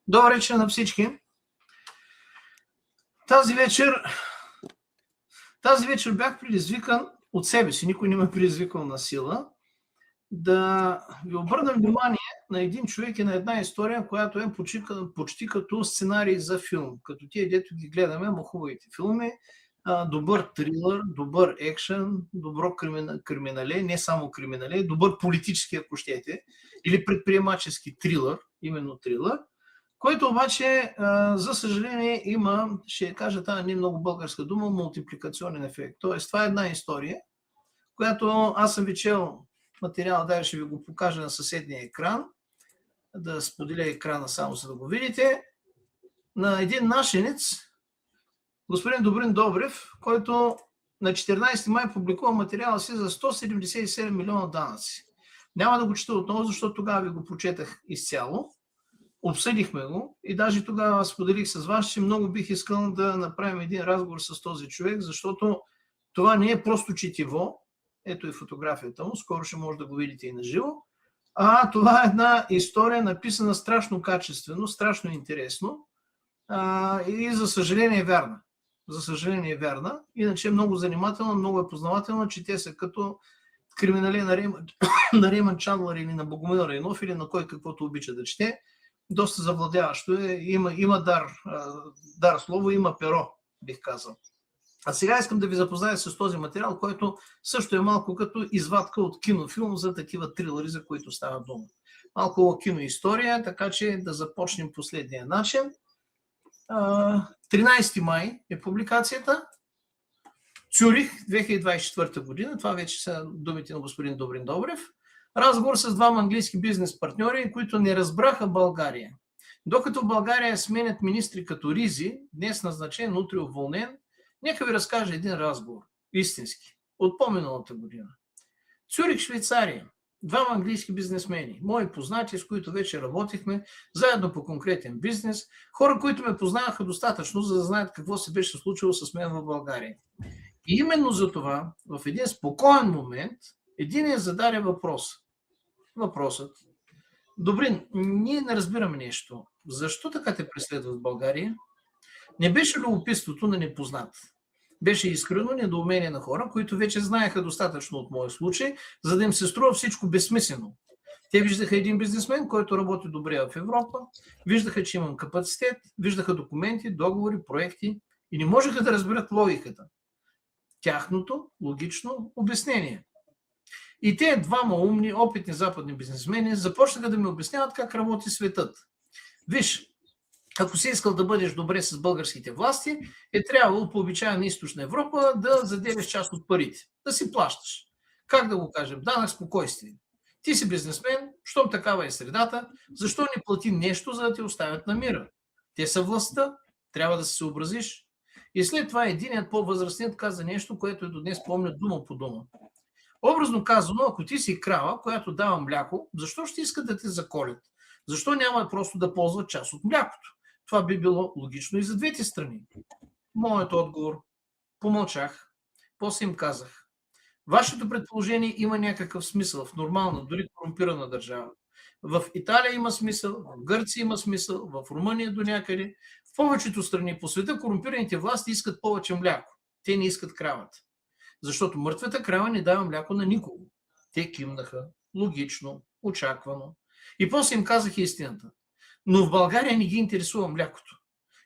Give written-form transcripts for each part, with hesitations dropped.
Добър вечер на всички. Тази вечер бях предизвикан от себе си, никой не ме предизвикал на сила, да ви обърна внимание на един човек и на една история, която е почти като сценарий за филм. Като тия, дето ги гледаме, хубавите филми, добър трилър, добър екшен, добро криминале, не само криминале, добър политически, ако щете, или предприемачески трилър, именно трилър, който обаче, за съжаление, има, ще кажа тази не много българска дума, мултипликационен ефект. Тоест, това е една история, която аз съм ви чел материал, даже ще ви го покажа на съседния екран, да споделя екрана само за да го видите, на един нашенец, господин Добрин Добрев, който на 14 май публикува материала си за 177 милиона данъци. Няма да го чета отново, защото тогава ви го прочетах изцяло. Обсъдихме го и даже тогава споделих с вас, че много бих искал да направим един разговор с този човек, защото това не е просто четиво, ето и фотографията му, скоро ще може да го видите и на живо, а това е една история, написана страшно качествено, страшно интересно и за съжаление е вярна. За съжаление е вярна, иначе е много занимателна, много е познавателна, че те са като криминали на Реймънд Чандлър или на Богомил Райнов или на кой каквото обича да чете. Доста завладяващо е, има дар слово, има перо, бих казал. А сега искам да ви запозная с този материал, който също е малко като извадка от кинофилм за такива трилъри, за които става дума. Малко киноистория, така че да започнем последния начин. 13 май е публикацията. Цюрих, 2024 година. Това вече са думите на господин Добрин Добрев. Разговор с двама английски бизнес партньори, които не разбраха България. Докато в България сменят министри като Ризи, днес назначен, утре уволнен, нека ви разкажа един разговор, истински, от по-миналата година. Цюрих, Швейцария. Двама английски бизнесмени, мои познати, с които вече работихме, заедно по конкретен бизнес, хора, които ме познаваха достатъчно, за да знаят какво се беше случило с мен в България. И именно за това, в един спокоен момент, един зададе въпрос. Въпросът. Добрин, ние не разбираме нещо. Защо така те преследват в България? Не беше любопитството на непознат. Беше искрено недоумение на хора, които вече знаеха достатъчно от моя случай, за да им се струва всичко безсмислено. Те виждаха един бизнесмен, който работи добре в Европа, виждаха, че имам капацитет, виждаха документи, договори, проекти и не можеха да разберат логиката. Тяхното логично обяснение. И те двама умни, опитни западни бизнесмени започнаха да ми обясняват как работи светът. Виж, ако си искал да бъдеш добре с българските власти, е трябвало по обичая на Източна Европа да заделяш част от парите, да си плащаш. Как да го кажем? Данък спокойствие. Ти си бизнесмен, щом такава е средата, защо не плати нещо, за да те оставят на мира? Те са властта, трябва да се съобразиш. И след това единият по-възрастният каза нещо, което до днес помня дума по дума. Образно казано, ако ти си крава, която дава мляко, защо ще искат да те заколят? Защо няма просто да ползват част от млякото? Това би било логично и за двете страни. Моят отговор. Помълчах. После им казах. Вашето предположение има някакъв смисъл в нормална, дори корумпирана държава. В Италия има смисъл, в Гърция има смисъл, в Румъния до някъде. В повечето страни по света корумпираните власти искат повече мляко. Те не искат кравата. Защото мъртвата крава не дава мляко на никого. Те кимнаха, логично, очаквано. И после им казах истината. Но в България не ги интересува млякото.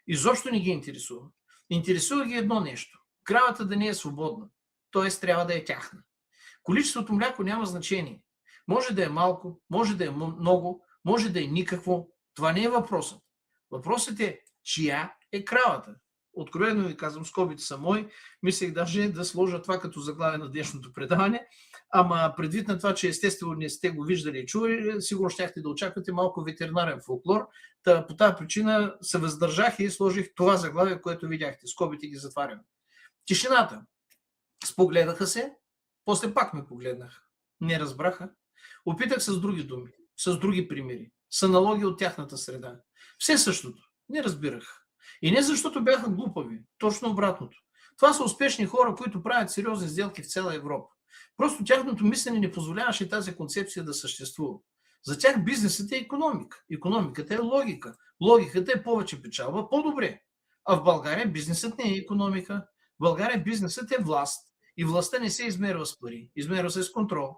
Изобщо не ги интересува. Интересува ги едно нещо. Кравата да не е свободна. Т.е. трябва да е тяхна. Количеството мляко няма значение. Може да е малко, може да е много, може да е никакво. Това не е въпросът. Въпросът е, чия е кравата. Откровено ви казвам, скобите са мои. Мислех даже да сложа това като заглавие на днешното предаване. Ама предвид на това, че естествено не сте го виждали и чули, сигурно щяхте да очаквате малко ветеринарен фолклор. По тази причина се въздържах и сложих това заглавие, което видяхте. Скобите ги затварям. Тишината. Спогледаха се, после пак ме погледнаха. Не разбраха. Опитах с други думи, с други примери, с аналогии от тяхната среда. Все същото. Не разбирах. И не защото бяха глупави, точно обратното. Това са успешни хора, които правят сериозни сделки в цяла Европа. Просто тяхното мислене не позволяваше тази концепция да съществува. За тях бизнесът е икономика. Икономиката е логика. Логиката е повече печалба, по-добре. А в България бизнесът не е икономика. В България бизнесът е власт. И властта не се измерва с пари. Измерва се с контрол.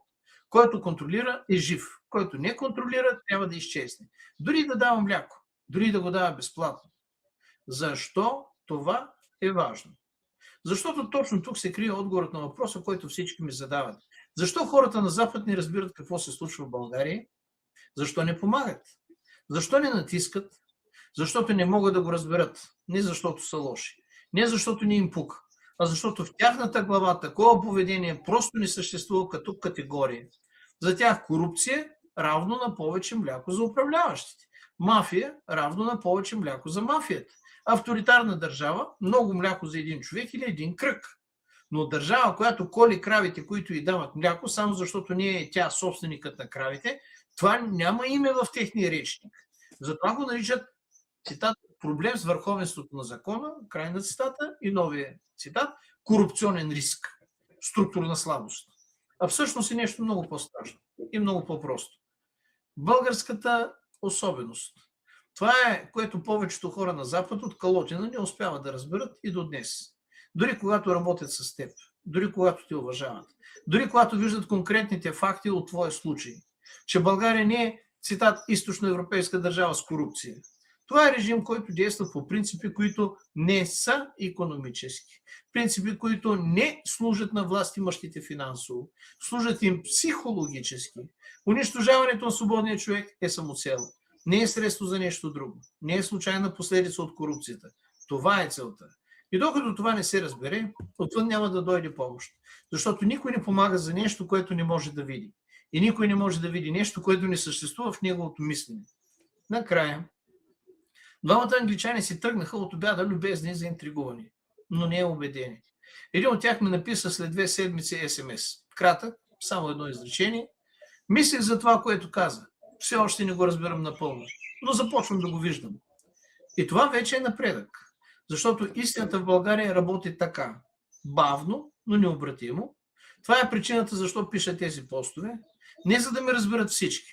Който контролира е жив. Който не контролира, трябва да изчезне. Дори да дава мляко. Дори да го дава безплатно. Защо това е важно? Защото точно тук се крие отговорът на въпроса, който всички ми задават. Защо хората на Запад не разбират какво се случва в България? Защо не помагат? Защо не натискат? Защото не могат да го разберат. Не защото са лоши. Не защото не им пука. А защото в тяхната глава такова поведение просто не съществува като категория. За тях корупция равно на повече мляко за управляващите. Мафия равно на повече мляко за мафията. Авторитарна държава много мляко за един човек или един кръг. Но държава, която коли кравите, които й дават мляко, само защото не е тя собственикът на кравите, това няма име в техния речник. Затова го наричат, цитат, проблем с върховенството на закона, край на цитата, и новия цитат, корупционен риск, структурна слабост. А всъщност е нещо много по-страшно и много по-просто. Българската особеност. Това е, което повечето хора на Запад от Калотина не успяват да разберат и до днес. Дори когато работят с теб, дори когато те уважават, дори когато виждат конкретните факти от твоя случай, че България не е, цитат, източноевропейска държава с корупция. Това е режим, който действа по принципи, които не са икономически. Принципи, които не служат на властимащите финансово, служат им психологически. Унищожаването на свободния човек е самоцел. Не е средство за нещо друго. Не е случайна последица от корупцията. Това е целта. И докато това не се разбере, отвън няма да дойде помощ. Защото никой не помага за нещо, което не може да види. И никой не може да види нещо, което не съществува в неговото мислене. Накрая, двамата англичани си тръгнаха от обяда любезни и заинтригувани, но не убедени. Един от тях ми написа след 2 седмици СМС. Кратък, само едно изречение. Мислех за това, което каза. Все още не го разбирам напълно, но започвам да го виждам. И това вече е напредък. Защото истината в България работи така. Бавно, но необратимо. Това е причината защо пиша тези постове. Не за да ме разберат всички,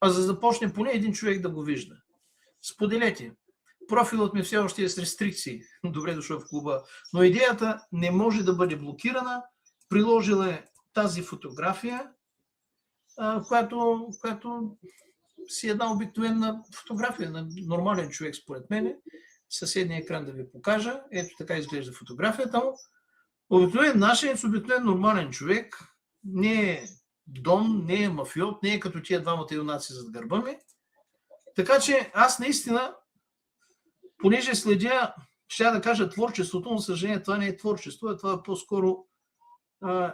а за да започне поне един човек да го вижда. Споделете. Профилът ми все още е с рестрикции. Добре дошъл в клуба. Но идеята не може да бъде блокирана. Приложила е тази фотография, която си една обикновена фотография на нормален човек, според мен. Съседния екран да ви покажа. Ето така изглежда фотографията му. Обикновен нашият, обикновен нормален човек. Не е Дон, не е мафиот, не е като тия двамата юнаци зад гърба ми. Така че аз наистина, понеже следя, ще да кажа творчеството, но съжаление това не е творчество, това е по-скоро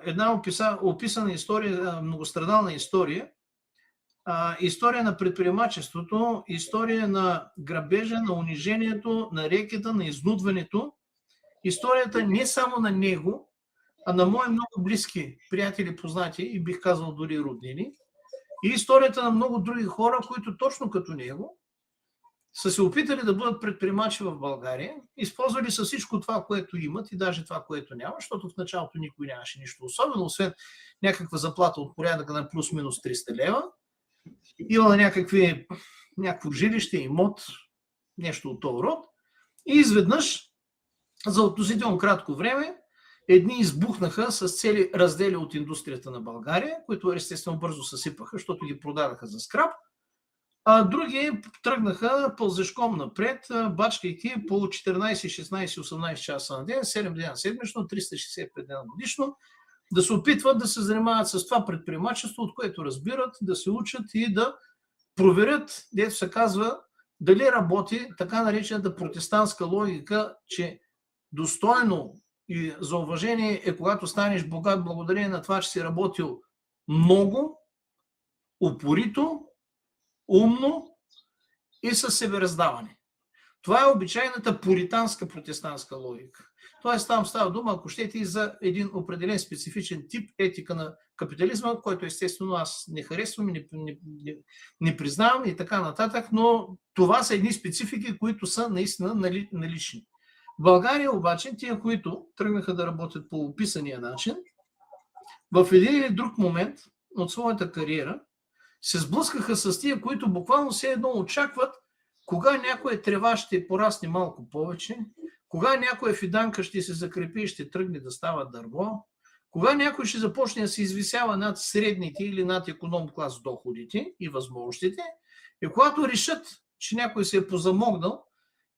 една описана история, многострадална история, история на предприемачеството, история на грабежа, на унижението, на рекета, на изнудването, историята не само на него, а на мои много близки приятели, познати и бих казал дори роднини, и историята на много други хора, които точно като него са се опитали да бъдат предприемачи в България, използвали са всичко това, което имат и даже това, което няма, защото в началото никой нямаше нищо особено, освен някаква заплата от порядъка на плюс-минус 300 лева, има някакво жилище, имот, нещо от този род, и изведнъж за относително кратко време едни избухнаха с цели раздели от индустрията на България, които естествено бързо съсипаха, защото ги продадаха за скрап, а други тръгнаха пълзешком напред, бачкайки по 14, 16, 18 часа на ден, 7 дена седмично, 365 дена годишно, да се опитват да се занимават с това предприемачество, от което разбират, да се учат и да проверят, дето се казва, дали работи така наречената протестантска логика, че достойно и за уважение е когато станеш богат благодарение на това, че си работил много, упорито, умно и със себераздаване. Това е обичайната пуританска протестантска логика. Тоест там става дума, ако щете, и за един определен специфичен тип етика на капитализма, който естествено аз не харесвам и не признавам и така нататък, но това са едни специфики, които са наистина налични. В България обаче, тия, които тръгнаха да работят по описания начин, в един или друг момент от своята кариера се сблъскаха с тия, които буквално все едно очакват кога някоя трева ще порасне малко повече, кога някоя фиданка ще се закрепи и ще тръгне да става дърво, кога някой ще започне да се извисява над средните или над иконом клас доходите и възможностите, и когато решат, че някой се е позамогнал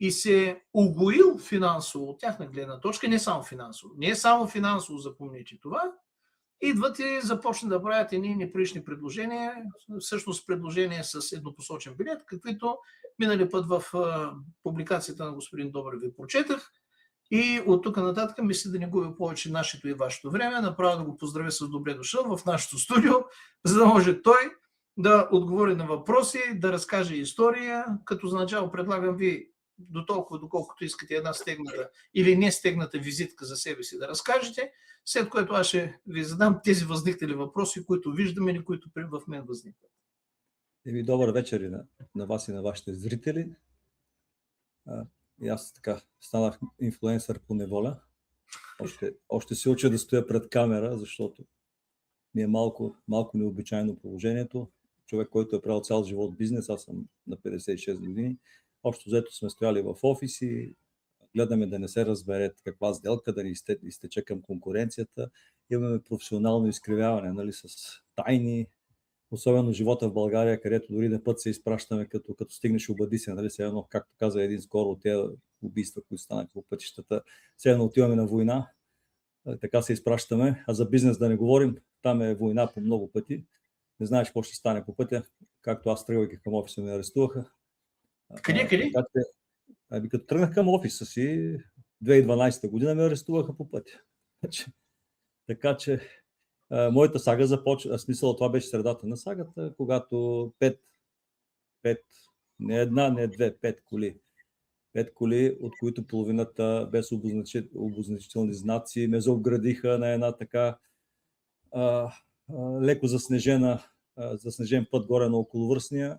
и се е угоил финансово от тяхна гледна точка, не само финансово, не е само финансово, запомните това, идват и започнат да правят едни неприлични предложения, всъщност предложения с еднопосочен билет, каквито минали път в публикацията на господин Добрев ви прочетах. И от тук нататък мисля да не губя повече нашето и вашето време, направо да го поздравя с добре дошъл в нашото студио, за да може той да отговори на въпроси, да разкаже история. Като за начало предлагам ви до толкова, доколкото искате една стегната или не стегната визитка за себе си да разкажете, след което аз ще ви задам тези възникнали въпроси, които виждаме или които в мен възникват. Добър вечер и на вас и на вашите зрители. И аз така станах инфлуенсър по неволя. Още се уча да стоя пред камера, защото ми е малко необичайно положението. Човек, който е правил цял живот бизнес, аз съм на 56 години. Общо взето сме стояли в офиси, гледаме да не се разбере каква сделка, да ни изтече към конкуренцията. Имаме професионално изкривяване, нали, с тайни, особено живота в България, където дори на път се изпращаме, като стигнеш обади се, нали, все едно, както каза един скоро от тези убийства, които станаха по пътищата, все едно отиваме на война, така се изпращаме, а за бизнес да не говорим, там е война по много пъти, не знаеш какво ще стане по пътя, както аз тръгвайки към офиса ме арестуваха. Къде? Като тръгнах към офиса си, 2012 година ме арестуваха по пътя. Така че моята сага започва, смисъл това беше средата на сагата, когато не една, не две, 5 коли. 5 коли, от които половината без обозначителни знаци ме заобградиха на една така леко заснежен път горе на околовръстния.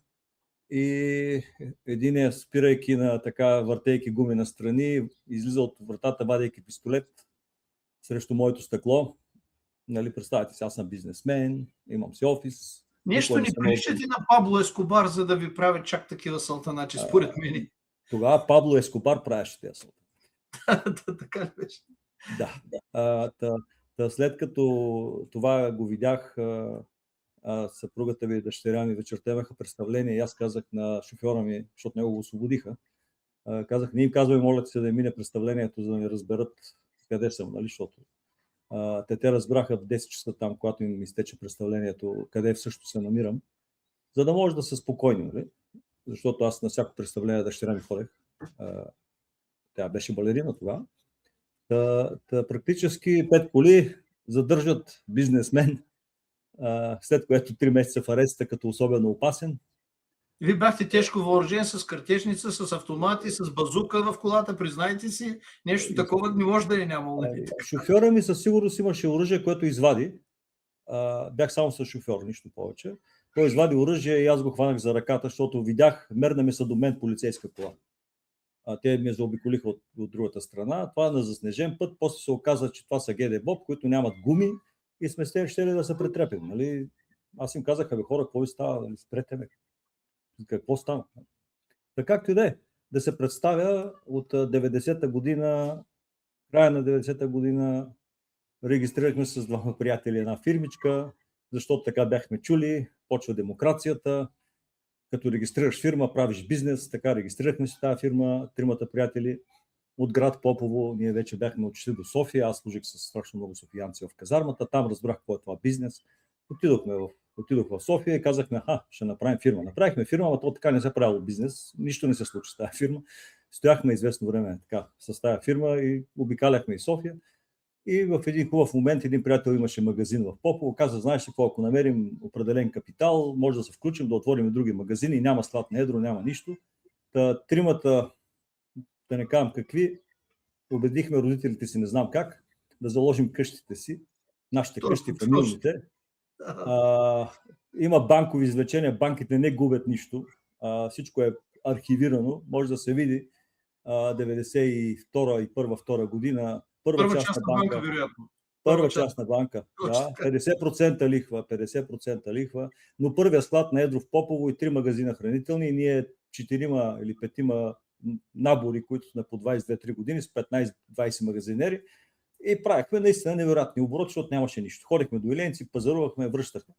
И един спирайки на така, въртейки гуми настрани, излиза от вратата, вадейки пистолет срещу моето стъкло. Нали, представете си, аз съм бизнесмен, имам си офис. Нещо ни приличате на Пабло Ескобар, за да ви прави чак такива салтаначи, според мен. Тогава Пабло Ескобар правеше тези салтаначи. Така ли беше? Да. След като това го видях, съпругата ми и дъщеря ми вечерта имаха представление и аз казах на шофьора ми, защото него го освободиха, казах, не им казвай, моля се да мине представлението, за да не разберат къде съм, нали, защото те разбраха в 10 часа там, когато им изтече представлението, къде всъщност се намирам, за да може да са спокойни, нали? Защото аз на всяко представление дъщеря ми ходех. Тя беше балерина тогава. Практически 5 коли задържат бизнесмен, след което 3 месеца в ареста като особено опасен. Вие бяхте тежко въоръжен с картечница, с автомати, с базука в колата, признайте си, нещо такова не може да е нямало. Шофьора ми със сигурност имаше оръжие, което извади. Бях само с шофьор, нищо повече. Той извади оръжие и аз го хванах за ръката, защото видях, мерна ми са до мен полицейска кола. Те ме заобиколиха от другата страна. Това на заснежен път, после се оказа, че това са ГД-БОП, които нямат гуми и сме щели да се претрепим. Нали? Аз им казах, хора, какво ви става? Нали, спрете ме. Какво стана? Така както и да е. Да се представя от 90-та година, края на 90-та година, регистрирахме с двама приятели една фирмичка, защото така бяхме чули, почва демокрацията. Като регистрираш фирма, правиш бизнес, така регистрирахме си тази фирма, 3 приятели от град Попово. Ние вече бяхме отишли до София, аз служих с страшно много софиянци в казармата, там разбрах какво е това бизнес. Отидох в София и казахме, ще направим фирма. Направихме фирма, но то така не се правило бизнес, нищо не се случи с тази фирма. Стояхме известно време така с тази фирма и обикаляхме и София. И в един хубав момент един приятел имаше магазин в Попово, каза, знаеш ли какво, ако намерим определен капитал, може да се включим, да отворим други магазини, няма склад на едро, няма нищо. Тримата, да не казвам какви, убедихме родителите си, не знам как, да заложим къщите си, нашите къщи, фамилните. Има банкови извлечения, банките не губят нищо, всичко е архивирано, може да се види 92 и 1-2 година. Първа част на банка, вероятно. Първа частна банка, да, 50% лихва, 50% лихва, но първия склад на Едро в Попово и 3 магазина хранителни и ние 4 или 5 набори, които сме по 22-3 години с 15-20 магазинери и правихме наистина невероятни обороти, защото нямаше нищо. Ходихме до Иленци, пазарувахме, връщахме.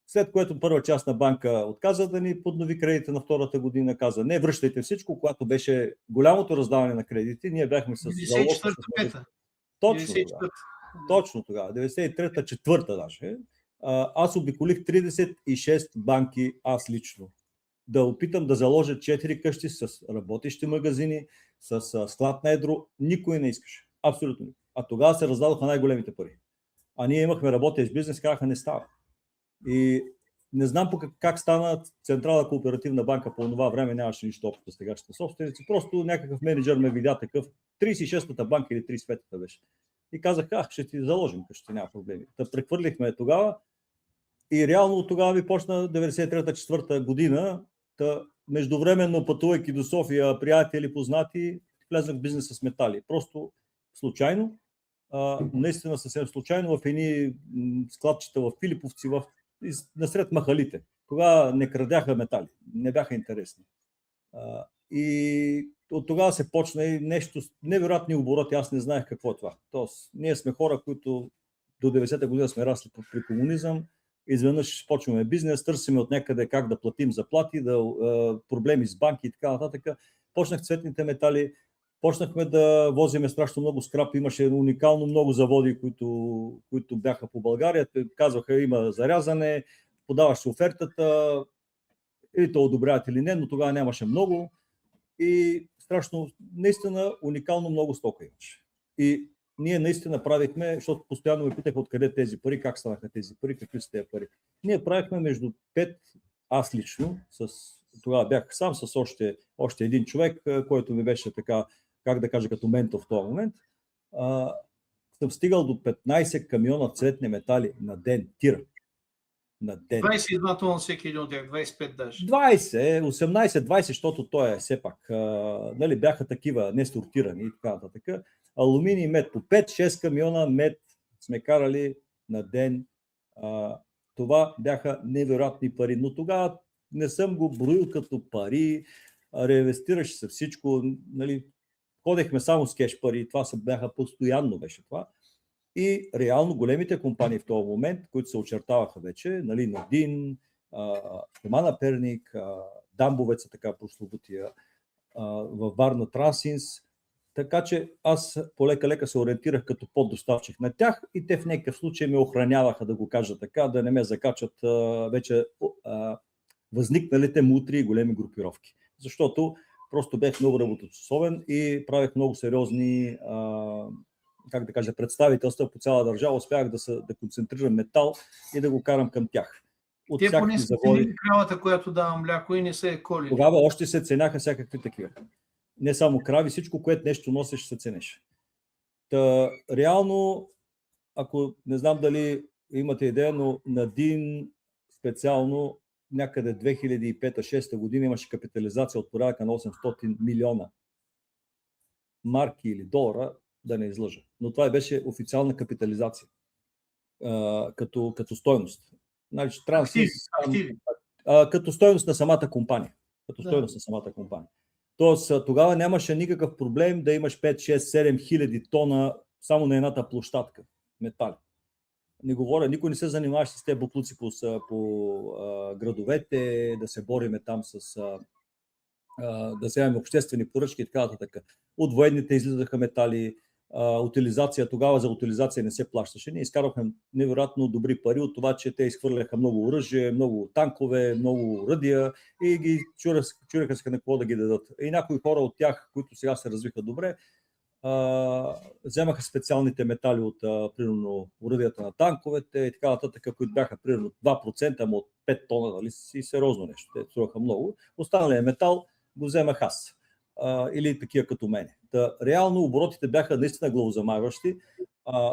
След което първа частна банка отказа да ни поднови кредита на втората година, каза не, връщайте всичко, когато беше голямото раздаване на кредити, ние бяхме с залог. 94-та. Точно тогава. Точно тогава, 93-та, 4-та даже. Аз обиколих 36 банки, аз лично. Да опитам да заложа 4 къщи с работещи магазини, с склад на Едро. Никой не искаше. Абсолютно никой. А тогава се раздадоха най-големите пари. А ние имахме работещ бизнес, казаха не става. И не знам как стана Централна кооперативна банка по това време, нямаше нищо общо с сегашните собственици. Просто някакъв менеджер ме видя такъв. 36-та банка или 35-та беше. И казах, ще ти заложим къщи, няма проблеми. Та прехвърлихме тогава и реално от тогава ми почна 93-4 година. Та междувременно пътувайки до София, приятели, познати, влезнах в бизнес с метали. Просто случайно, наистина съвсем случайно в едни складчета в Филиповци, насред махалите. Тогава не крадяха метали, не бяха интересни. И от тогава се почна и нещо, невероятни обороти, аз не знаех какво е това. Тоест, ние сме хора, които до 90-та година сме расли при комунизъм, изведнъж почваме бизнес, търсиме от някъде как да платим заплати, проблеми с банки и така нататък. Почнах цветните метали, почнахме да возиме страшно много скрап, имаше уникално много заводи, които бяха по България, казваха има зарязане, подаваш се офертата, или то одобряват или не, но тогава нямаше много и страшно, наистина уникално много стока имаше. И ние наистина правихме, защото постоянно ме питаха откъде тези пари, как станаха тези пари, какви са тези пари. Ние правихме между 5, аз лично, тогава бях сам с още един човек, който ми беше така, как да кажа, като ментор в този момент. Съм стигал до 15 камиона цветни метали на ден, тира. На ден. 22 тона всеки един от тях, 25 даже. 20, 18-20, защото той е все пак. Нали, бяха такива несортирани и така нататък. Алуминий, мед по 5-6 камиона мед сме карали на ден. Това бяха невероятни пари, но тогава не съм го броил като пари, реинвестираше се всичко, нали, ходехме само с кеш пари, това се бяха постоянно беше това. И реално големите компании в този момент, които се очертаваха вече, нали, Надин, Стомана Перник, Дамбовеца, така прословутия, във Варна Трансинс, така че аз полека-лека се ориентирах като поддоставчик на тях и те в някакъв случай ме охраняваха, да го кажа така, да не ме закачат вече възникналите мутри и големи групировки. Защото просто бях много работоспособен и правех много сериозни как да кажа, представителства по цяла държава. Успях да концентрирам метал и да го карам към тях. Те поне са ценили кравата, която дава мляко и не се е колили. Тогава още се ценяха всякакви такива. Не само крави, всичко, което нещо носеше, се ценеше. Реално, ако не знам дали имате идея, но Надин специално някъде 2005-2006 година имаше капитализация от порядъка на 800 милиона марки или долара, да не излъжа. Но това беше официална капитализация като стойност. Значи, активи. Като стойност на самата компания. Тоест, тогава нямаше никакъв проблем да имаш 5, 6, 7 хиляди тона само на едната площадка метали. Не говоря, никой не се занимаваше с тези буклуци по градовете, да се бориме там да вземем обществени поръчки и така нататък. От военните излизаха метали, утилизация, тогава за утилизация не се плащаше. Ние изкарвахме невероятно добри пари от това, че те изхвърляха много оръжие, много танкове, много оръдия и ги чуреха се на какво да ги дадат. И някои хора от тях, които сега се развиха добре, вземаха специалните метали от примерно оръдията на танковете и така нататък, които бяха примерно 2%, ама от 5 тона, нали, и сериозно нещо. Те струваха много. Останалия метал го вземах аз. Или такива като мене. Реално оборотите бяха наистина главозамайващи.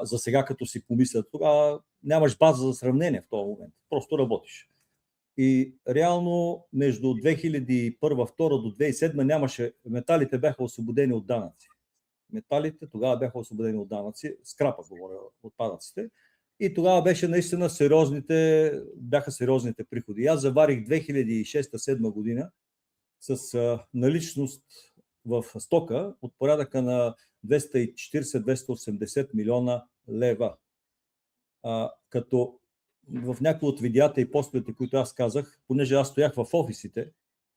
За сега, като си помислят, тогава нямаш база за сравнение в този момент. Просто работиш. И реално между 2001-2002 до 2007 нямаше, металите бяха освободени от данъци. металите, тогава бяха освободени от данъци, скрапа говоря, отпадъците. И тогава беше наистина бяха сериозните приходи. Аз заварих 2006-2007 година с наличност в стока от порядъка на 240-280 милиона лева. Като в някои от видеята и постовете, които аз казах, понеже аз стоях в офисите,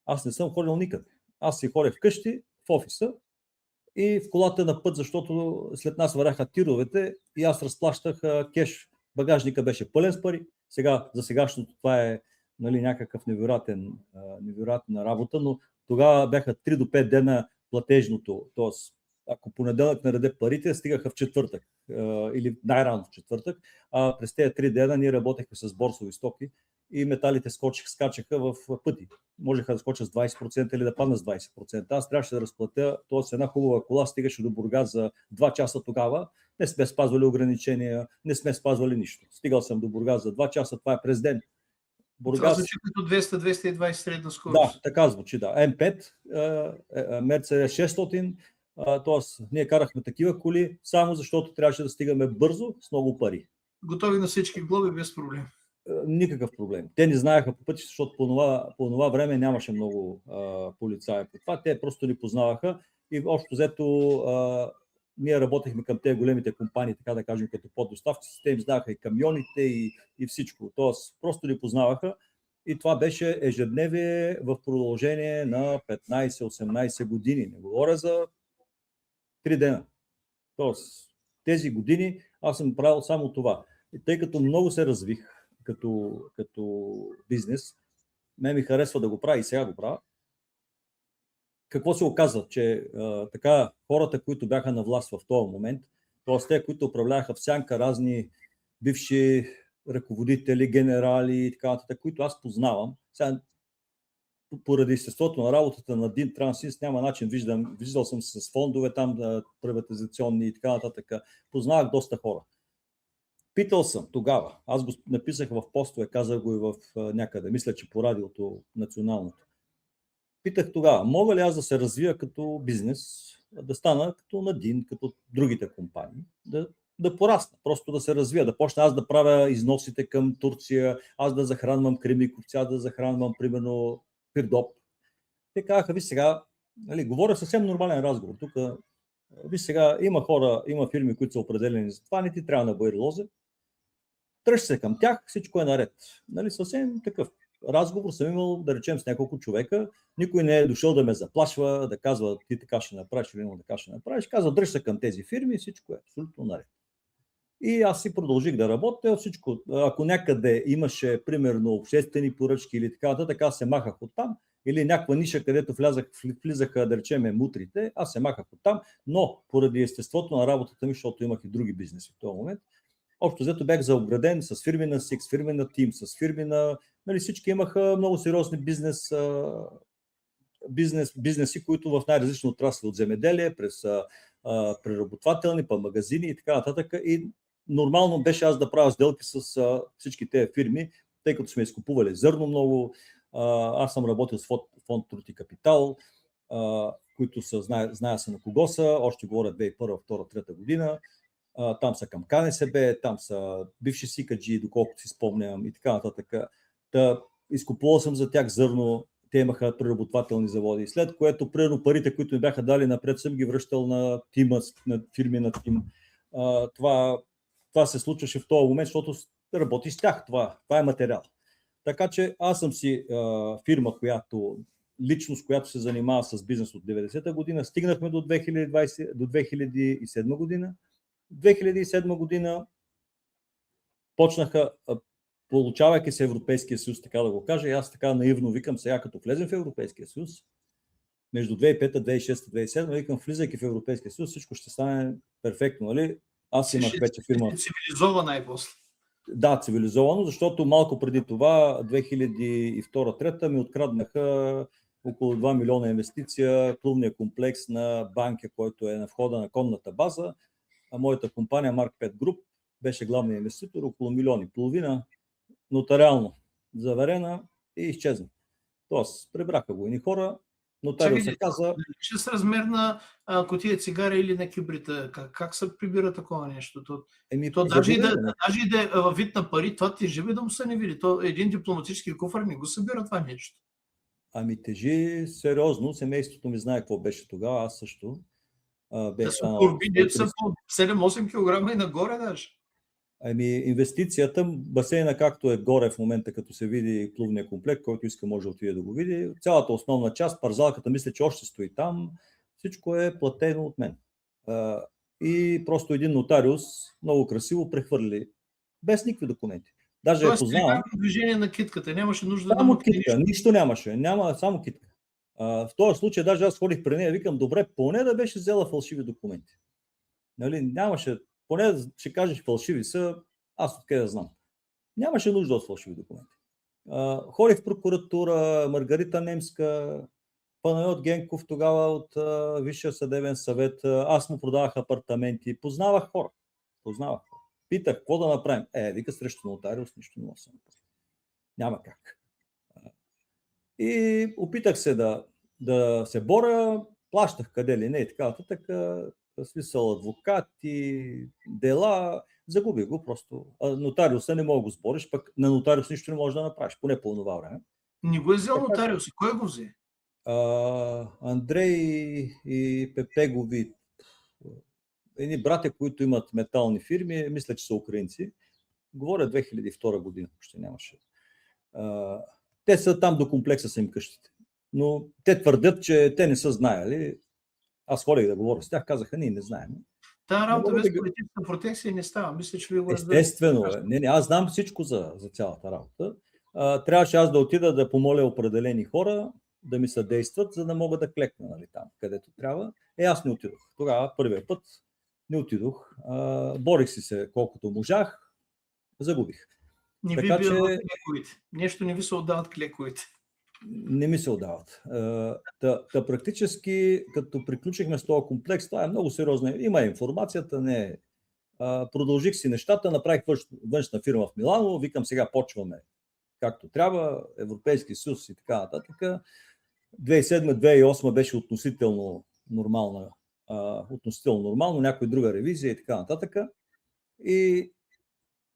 аз не съм ходил никъде. Аз си ходех вкъщи, в офиса и в колата на път, защото след нас въряха тировете и аз разплащах кеш. Багажника беше пълен с пари. За сегашното това е някакъв невероятна работа, но тогава бяха 3 до 5 дена платежното. Тоест, ако понеделник нареде парите, стигаха в четвъртък или най-рано в четвъртък. А през тези 3 дена ние работехме с борсови стоки и металите скачаха в пъти. Можеха да скочат с 20% или да паднат с 20%. Аз трябваше да разплатя, т.е. една хубава кола стигаше до Бургас за 2 часа тогава. Не сме спазвали ограничения, не сме спазвали нищо. Стигал съм до Бургас за 2 часа, това е през ден. Това звучи като 200-220 средна скорост. Да, така звучи, да. М5, Mercedes 600, т.е. ние карахме такива коли, само защото трябваше да стигаме бързо с много пари. Готови на всички глоби без проблем. Никакъв проблем. Те не знаеха по пътища, защото по това време нямаше много полицаи по това. Те просто ни познаваха и общо взето ние работехме към тези големите компании, така да кажем, като поддоставчици. Те им знаеха и камионите и всичко. Тоест, просто ни познаваха и това беше ежедневие в продължение на 15-18 години. Не говоря за 3 дена. Тоест, тези години аз съм правил само това. И тъй като много се развих като бизнес, ми харесва да го правя и сега го правя. Какво се оказа? Че така хората, които бяха на власт в този момент, т.е. те, които управляваха в сянка разни бивши ръководители, генерали и така нататък, които аз познавам. Сега, поради естеството на работата на Дин Трансинс няма начин, виждал съм с фондове там приватизационни и така нататък. Познавах доста хора. Питал съм тогава, аз го написах в постове, казах го и в някъде, мисля, че по радиото националното. Питах тогава, мога ли аз да се развия като бизнес, да стана като Надин, като другите компании, да порасна, просто да се развия, да почна аз да правя износите към Турция, аз да захранвам Кремиковци, аз да захранвам, примерно, Пирдоп. Те казаха, ви сега, говоря съвсем нормален разговор. Тук, ви сега, има хора, има фирми, които са определени за това, не ти трябва да бъде лозе. Тръж се към тях, всичко е наред. Съвсем такъв разговор съм имал, да речем, с няколко човека. Никой не е дошъл да ме заплашва, да казва, ти така ще направиш или така ще направиш. Казва, дръж се към тези фирми и всичко е абсолютно наред. И аз си продължих да работя. Всичко, ако някъде имаше, примерно, обществени поръчки или така, аз се махах оттам. Или някаква ниша, където влизаха, да речем, мутрите, аз се махах оттам. Но поради естеството на работата ми, защото имах и други бизнеси в този момент, общо взето бях заобграден с фирми на Six, фирми на Team, с фирми на... всички имаха много сериозни бизнеси, които в най-различни отрасли от земеделие, през преработвателни, магазини и така нататък. И нормално беше аз да правя сделки с всички тези фирми, тъй като сме изкупували зърно много. Аз съм работил с фонд Труд и Капитал, които зная се на кого са, още говоря 2001, 2002, 2003 година. Там са към КНСБ, там са бивши сикаджи, доколкото си спомням и така нататък. Изкупувал съм за тях зърно, те имаха преработвателни заводи. След което, примерно, парите, които ми бяха дали напред, съм ги връщал на Тима, на фирми на Тим. Това се случваше в този момент, защото работи с тях. Това е материал. Така че аз съм си фирма, личност, която се занимава с бизнес от 90-та година. Стигнахме до 2007 година. 2007 година почнаха, получавайки се Европейския съюз, така да го кажа, и аз така наивно викам сега, като влезем в Европейския съюз, между 2005, 2006, 2007, викам, влизайки в Европейския съюз, всичко ще стане перфектно, нали? Аз имах вече фирма. Цивилизована най-после. Да, цивилизовано, защото малко преди това, 2002-2003, ми откраднаха около 2 милиона инвестиция, плувния комплекс на банка, който е на входа на конната база. А моята компания Mark 5 Group беше главният инвеститор, около 1,5 милиона, нотариално заверена и изчезна. Тоест, прибраха го едни хора, Нотариусът каза, ще с размер на кутия цигари или на кибрита. Как се прибира такова нещо? То даже и да е във вид на пари, това тежи да му се не види. То един дипломатически куфар не го събира това нещо. Ами тежи сериозно. Семейството ми знае какво беше тогава, аз също. Да са турби, дето са по 7-8 кг и нагоре даже. Ами инвестицията, басейна както е горе в момента, като се види клубния комплект, който иска може да отиде да го види. Цялата основна част, парзалката, мисля, че още стои там. Всичко е платено от мен. И просто един нотариус много красиво прехвърли, без никакви документи. Даже я познавам. Движение на китката, нямаше нужда само китка, нищо нямаше, само китка. В този случай даже аз ходих при нея, викам, добре, поне да беше взела фалшиви документи. Нали, нямаше, поне ще кажеш фалшиви са, аз откъде да знам. Нямаше нужда от фалшиви документи. Ходих в прокуратура, Маргарита Немска, Панайот Генков тогава от Висшия съдебен съвет, аз му продавах апартаменти, познавах хора. Питах, какво да направим? Вика, срещу нотариус нищо не мога да се направи. Няма как. И опитах се да се боря, плащах къде ли не и така нататък, смисъл адвокати, дела, загубих го просто. Нотариуса не мога да го сбориш, пък на нотариус нищо не можеш да направиш, поне по това време. Не го е взел нотариуса, кой го взе? Андрей и Пепе го ви. Едни братя, които имат метални фирми, мисля, че са украинци. Говоря 2002 година, още нямаше. Те са там до комплекса са им къщите. Но те твърдят, че те не са знаели. Аз ходих да говоря с тях, казаха, ние не знаем. Та работа без политическа протекция не става. Мисля, че ви го естествено. Аз знам всичко за цялата работа. Трябваше аз да отида да помоля определени хора да ми съдействат, за да мога да клекна, нали, там, където трябва. Аз не отидох. Тогава първия път не отидох. Борих си се колкото можах. Загубих. Не ви било клековите. Нещо не ви се отдават клековите. Не ми се отдават. Практически, като приключихме с този комплекс, това е много сериозно. Има информацията, не. Продължих си нещата, направих външна фирма в Милано, викам сега почваме както трябва, Европейски съюз и така нататък. 2007-2008 беше относително нормално, някоя друга ревизия и така нататък. И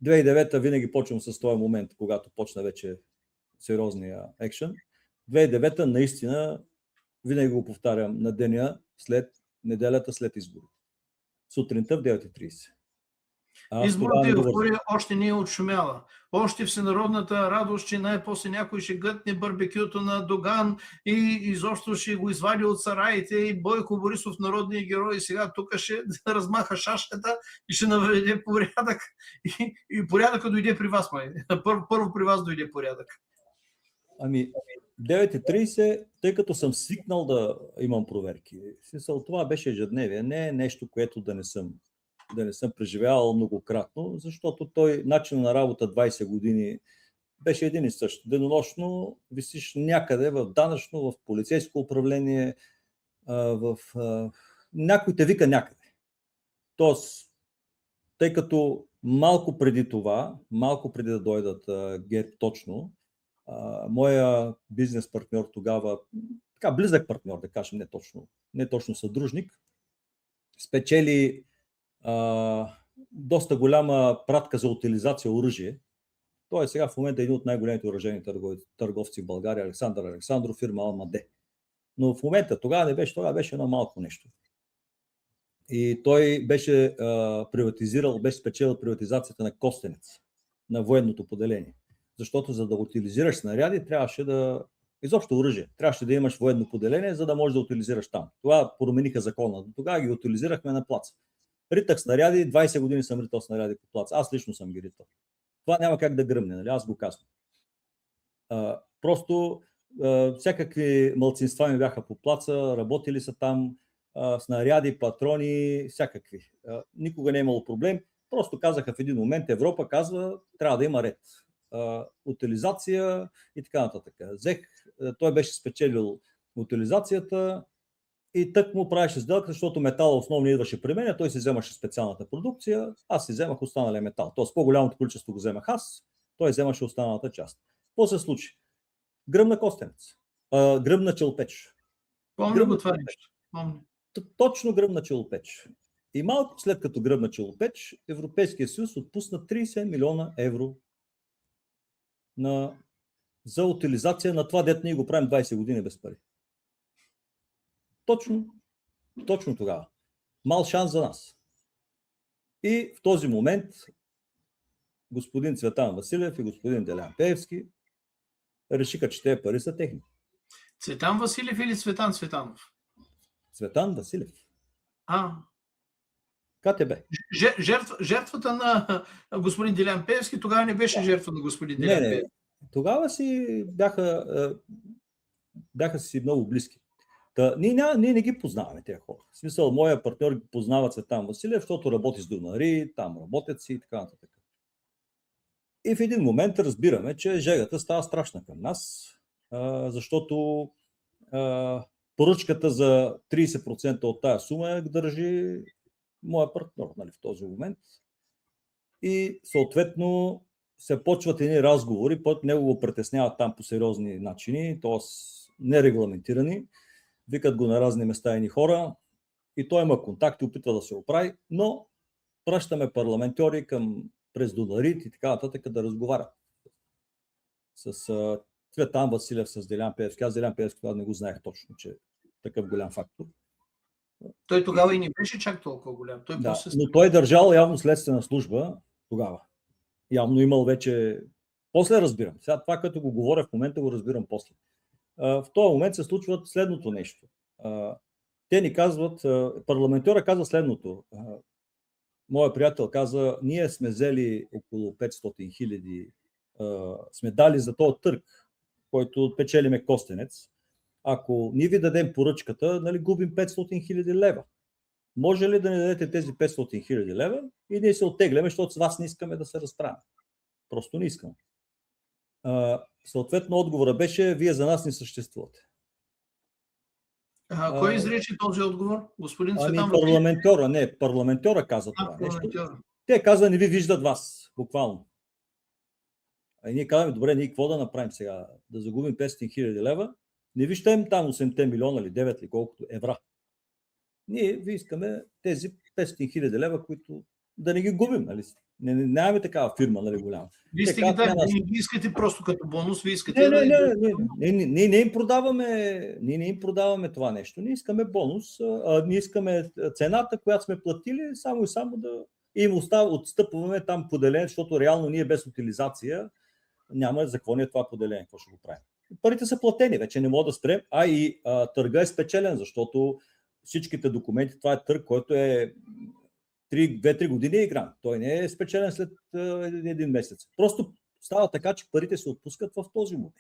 2009 винаги почвам с този момент, когато почна вече сериозния екшен. 2009 наистина, винаги го повтарям, на деня неделята след избори. Сутринта в 9:30. Изборната еуфория още не е отшумяла. Още всенародната радост, че най-после някой ще гътне барбекюто на Доган и изобщо ще го извади от сараите и Бойко Борисов, народния герой, и сега тук ще размаха шашката и ще наведе порядък. И порядъкът дойде при вас, май. Първо при вас дойде порядък. 9:30, тъй като съм свикнал да имам проверки. Това беше ежедневие, не е нещо, което да не съм преживявал многократно, защото начин на работа 20 години беше един и същ. Денонощно висиш някъде в данъчно, в полицейско управление, някой те вика някъде. Тоест, тъй като малко преди да дойдат ГЕРБ точно, моя бизнес партньор тогава, така близък партньор, да кажем, не точно съдружник, спечели доста голяма пратка за утилизация оръжие. Той е сега в момента един от най-големите оръжейни търговци в България, Александър Александров, фирма Алмаде. Но в момента, тогава не беше, тогава беше едно малко нещо. И той беше беше спечелил приватизацията на Костенец, на военното поделение. Защото за да утилизираш снаряди, трябваше изобщо оръжие. Трябваше да имаш военно поделение, за да можеш да утилизираш там. Това промениха закона. Тогава ги утилизирахме на плаца. Ритах снаряди, 20 години съм ритал снаряди по плаца. Аз лично съм ги ритал. Това няма как да гръмне, нали? Аз го казвам. Просто всякакви малцинства ми бяха по плаца, работили са там, снаряди, патрони, всякакви. Никога не е имало проблем. Просто казаха в един момент, Европа казва, трябва да има ред. Утилизация и така нататък. Той беше спечелил утилизацията и тък му правеше сделка, защото метал основно идваше при мен, той си вземаше специалната продукция, аз си вземах останалия метал. Тоест по-голямото количество го вземах аз, той вземаше останалата част. Какво се случи? Гръмна Костенец, гръмна Челпеч. Помня го това нещо. Помня. Точно гръмна Челопеч. И малко след като гръмна Челопеч, Европейския съюз отпусна 30 милиона евро за утилизация на това, дето ние го правим 20 години без пари. Точно тогава. Мал шанс за нас. И в този момент господин Цветан Василев и господин Делян Пеевски решиха, че тези пари са техни. Цветан Василев или Цветан Цветанов? Цветан Василев. КТБ. Жертвата на господин Делян Пеевски тогава не беше жертва на господин Делян Пеевски. Тогава си бяха си много близки. Ние не ги познаваме тези хора. В смисъл, моя партньор ги познава Цветан Василев, защото работи с донари, там работят си и така нататък. И в един момент разбираме, че жегата става страшна към нас, защото поръчката за 30% от тая сума държи моя партньор, нали, в този момент. И съответно се почват едни разговори, който него го притесняват там по сериозни начини, т.е. нерегламентирани. Викат го на разни места едни хора и той има контакти, опитва да се оправи, но пращаме парламентари през донарит и така нататък да разговарят с Цветан Василев, с Делян Пеевски. Аз Делян Пеевски това не го знаех точно, че е такъв голям фактор. Той тогава и не беше чак толкова голям. Но той държал явно следствена служба тогава. Явно имал вече... После разбирам. Сега това, като го говоря в момента, го разбирам после. В този момент се случва следното нещо. Те ни казват, парламентаря казва следното. Моя приятел каза, ние сме взели около 500 хиляди, сме дали за този търг, който печелиме Костенец. Ако ние ви дадем поръчката, нали, губим 500 хиляди лева. Може ли да ни дадете тези 500 хиляди лева и ние се оттегляме, защото с вас не искаме да се разправим. Просто не искаме. Съответно, отговора беше, вие за нас не съществувате. Кой изрече този отговор? Господин Цветан парламентара каза това нещо. Те каза, не ви виждат вас, буквално. И ние казваме, добре, ние какво да направим сега? Да загубим 500 хиляди лева, не виждаме там 8 милиона или 9 или колкото евра. Ние ви искаме тези 500 хиляди лева, които да не ги губим. Нали? Нямаме такава фирма, нали, голяма. Вие сте ги дали, не искате просто като бонус, вие искате Ние не им продаваме това нещо. Ние искаме бонус, ние искаме цената, която сме платили, само и само да им отстъпваме там поделение, защото реално ние без утилизация няма за какво ни е това поделение, какво ще го правим. Парите са платени, вече не мога да спрем, и търга е спечелен, защото всичките документи, това е търг, който е 2-3 години игран. Той не е спечелен след един месец. Просто става така, че парите се отпускат в този момент.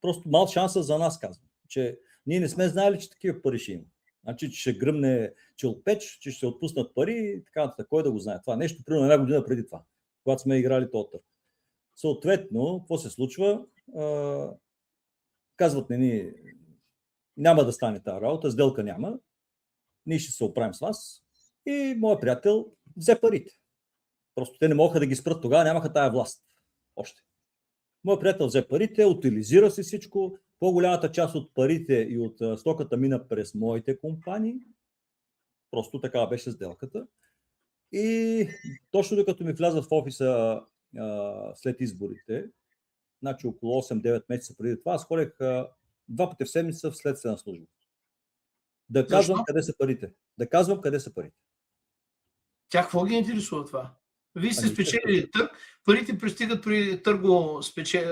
Просто мал шанса за нас, казвам, че ние не сме знаели, че такива пари ще има. Значи, че ще гръмне Челопеч, че ще се отпуснат пари и така нататък. Кой да го знае това нещо? Примерно една година преди това, когато сме играли този търг. Съответно, какво се случва? Казват ни, няма да стане тази работа, сделка няма, ние ще се оправим с вас. И моят приятел взе парите. Просто те не могаха да ги спрат тогава, нямаха тая власт. Още. Моят приятел взе парите, утилизира се всичко, по-голямата част от парите и от стоката мина през моите компании. Просто така беше сделката. И точно докато ми влязат в офиса след изборите, значи около 8-9 месеца преди това, аз ходех 2 пъти в седмица в следствена служба. Да казвам къде са парите. Тях какво ги интересува това? Вие сте спечелили търг, парите пристигат при търго,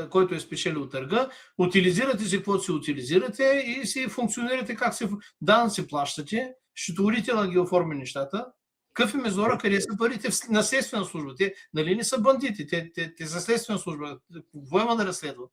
който е спечелил търга, утилизирате си каквото си утилизирате и си функционирате как се... Данъци плащате, счетоводителя ги оформи нещата. Какъв е мезора, къде са парите на следствена служба? Те нали не са бандити, те са следствена служба. Какво има да разследват?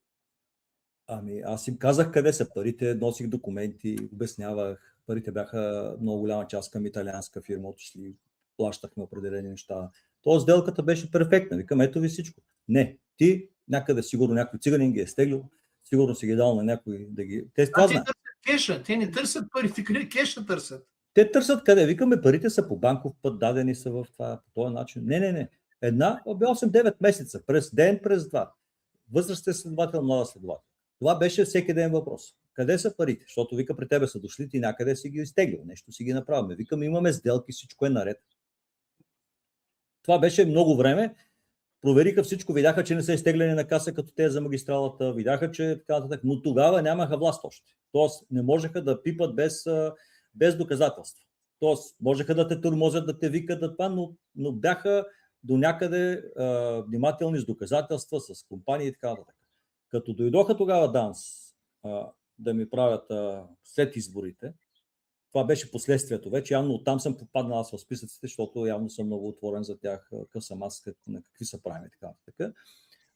Аз им казах къде са парите, носих документи, обяснявах. Парите бяха много голяма част към италианска фирма, отишли, плащахме определени неща. Тоест сделката беше перфектна. Викам, ето ви всичко. Не, ти някъде сигурно някой циганин ги е стеглил, сигурно си ги дал на някой да ги... Те търсят кеша, те не търсят парите, къде кеша търсят? Те търсят къде? Викаме, парите са по банков път, дадени са в това, по този начин. Не. 8-9 месеца, през ден, през два. Възрастен следовател, млада следовател. Това беше всеки ден въпрос. къде са парите? Защото вика, при тебе са дошли, ти някъде си ги изтеглил, нещо си ги направим. Викам, имаме сделки, всичко е наред. Това беше много време. Провериха всичко, видяха, че не са изтегляни на каса като те за магистралата, видяха, че така нататък, но тогава нямаха власт още. Тоест не можеха да пипат без доказателства. Тоест можеха да те тормозят, да те викат, но бяха до някъде внимателни с доказателства, с компании и така нататък. Като дойдоха тогава ДАНС да ми правят след изборите, това беше последствието вече. Явно оттам съм попаднал аз в списъците, защото явно съм много отворен за тях, къв съм аз, на какви са правими и така нататък.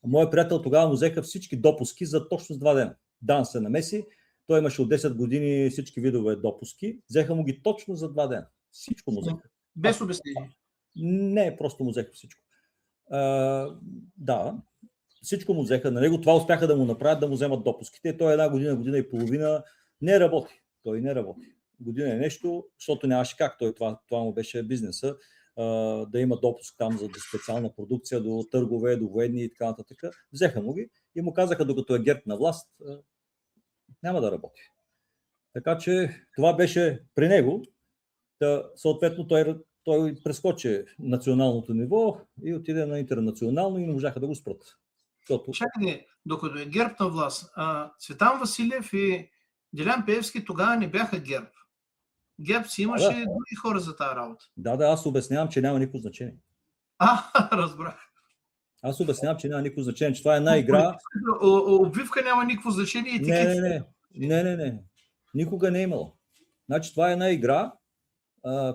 Моят приятел тогава му взеха всички допуски за точно с 2 дена. ДАНС се намеси, той имаше от 10 години всички видове допуски, взеха му ги точно за 2 дена. Всичко му взеха. Без обяснение? Не, просто му взеха всичко. Да, всичко му взеха на него. Това успяха да му направят, да му вземат допуските. Той 1 година и половина не работи. Той не работи. Година е нещо, защото нямаше как. Това му беше бизнеса, да има допуск там за специална продукция, до търгове, до военни и така нататък. Взеха му ги и му казаха, докато е ГЕРБ на власт, няма да работи. Така че това беше при него. Съответно той прескочи националното ниво и отиде на интернационално и не можаха да го спрат. Чакай, докато е ГЕРБ на власт, Цветан Василев и Делян Пеевски тогава не бяха ГЕРБ. ГЕРБ си имаше други хора за тази работа. Да, аз обяснявам, че няма никакво значение. Разбрах. Аз обяснявам, че няма никакво значение, че това е една игра. Обвивка няма никакво значение. Не. Никога не е имало. Значи това е една игра,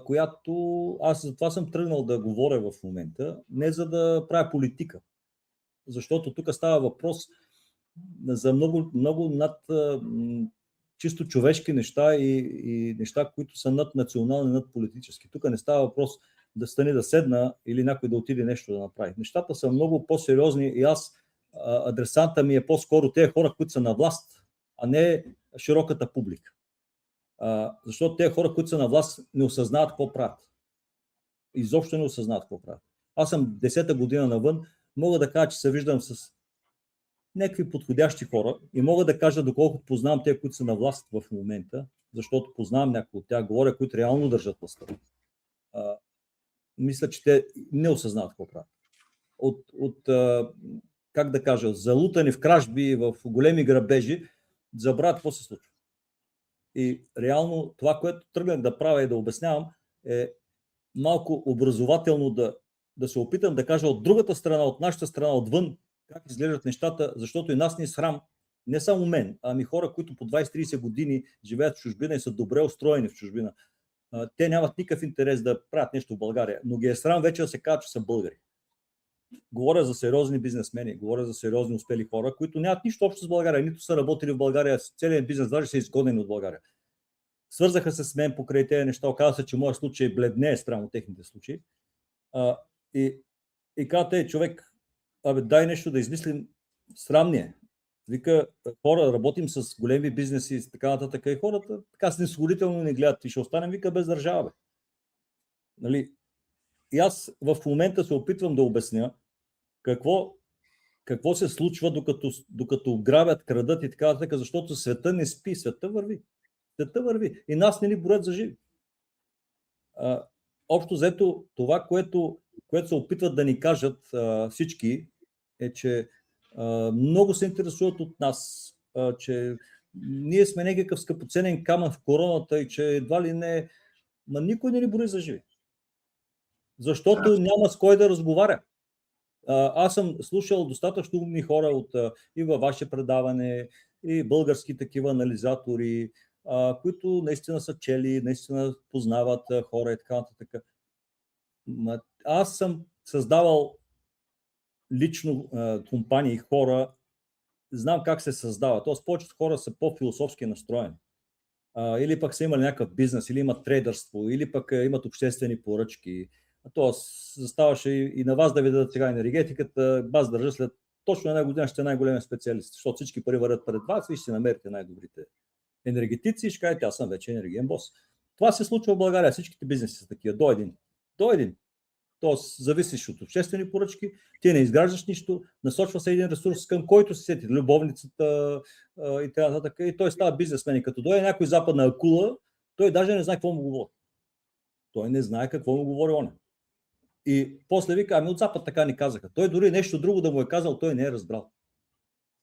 която аз за това съм тръгнал да говоря в момента, не за да правя политика. Защото тук става въпрос за много над чисто човешки неща и неща, които са над национални, над политически. Тук не става въпрос да стане да седна или някой да отиде нещо да направи. Нещата са много по-сериозни и адресанта ми е по-скоро тези хора, които са на власт, а не широката публика. Защото тези хора, които са на власт, не осъзнават какво правят. Изобщо не осъзнават какво правят. Аз съм 10-та година навън, мога да кажа, че се виждам с някакви подходящи хора и мога да кажа, доколкото познавам те, които са на власт в момента, защото познавам някои от тях, говоря, които реално държат властта. Мисля, че те не осъзнават какво правят. Как да кажа, залутани в кражби, в големи грабежи, забравят какво се случва. И реално това, което тръгнах да правя и да обяснявам, е малко образователно да се опитам да кажа от другата страна, от нашата страна, отвън, как изглеждат нещата, защото и нас ни е срам, не само мен, ами хора, които по 20-30 години живеят в чужбина и са добре устроени в чужбина. Те нямат никакъв интерес да правят нещо в България, но ги е срам вече да се казват, че са българи. Говоря за сериозни бизнесмени, говоря за сериозни успели хора, които нямат нищо общо с България, нито са работили в България, целият бизнес даже са изгонени от България. Свързаха се с мен покрай тези неща, оказа се, че моят случай бледнее спрямо техните случаи. И каза, човек, дай нещо да измислим, срамния. Вика, хора, работим с големи бизнеси и така нататък. И хората така снисходително не гледат и ще останем, вика, без държава. Бе. Нали? И аз в момента се опитвам да обясня какво се случва, докато грабят, крадат и така нататък, защото света не спи, света върви. Света върви. И нас не ни борят за живи. Общо взето, това, което се опитват да ни кажат всички, е, че много се интересуват от нас, че ние сме някакъв скъпоценен камък в короната и че едва ли не, никой не ни бори за живи. Защото няма с кой да разговаря. Аз съм слушал достатъчно умни хора и във ваше предаване, и български такива анализатори, които наистина са чели, наистина познават хора и така нататък. Аз съм създавал лично компании, хора, знам как се създава. Тоест, повечето хора са по-философски настроени. Или пък са имали някакъв бизнес, или имат трейдърство, или пък имат обществени поръчки. Тоест, заставаше и на вас да ви дадат сега енергетиката, вас държа след точно една година ще е най-големия специалист, защото всички пари вървят пред вас и ще намерите най-добрите енергетици и ще кажете, аз съм вече енергиен бос. Това се случва в България, всичките бизнеси са такива, до един. Тоест, зависиш от обществени поръчки, ти не изграждаш нищо, насочва се един ресурс, към който се сети, любовницата и така нататък. И той става бизнесмен. И като дойде някой западна акула, той даже не знае какво му говори. Той не знае какво му говори он. И после вика, ами от Запад така ни казаха. Той дори нещо друго да му е казал, той не е разбрал.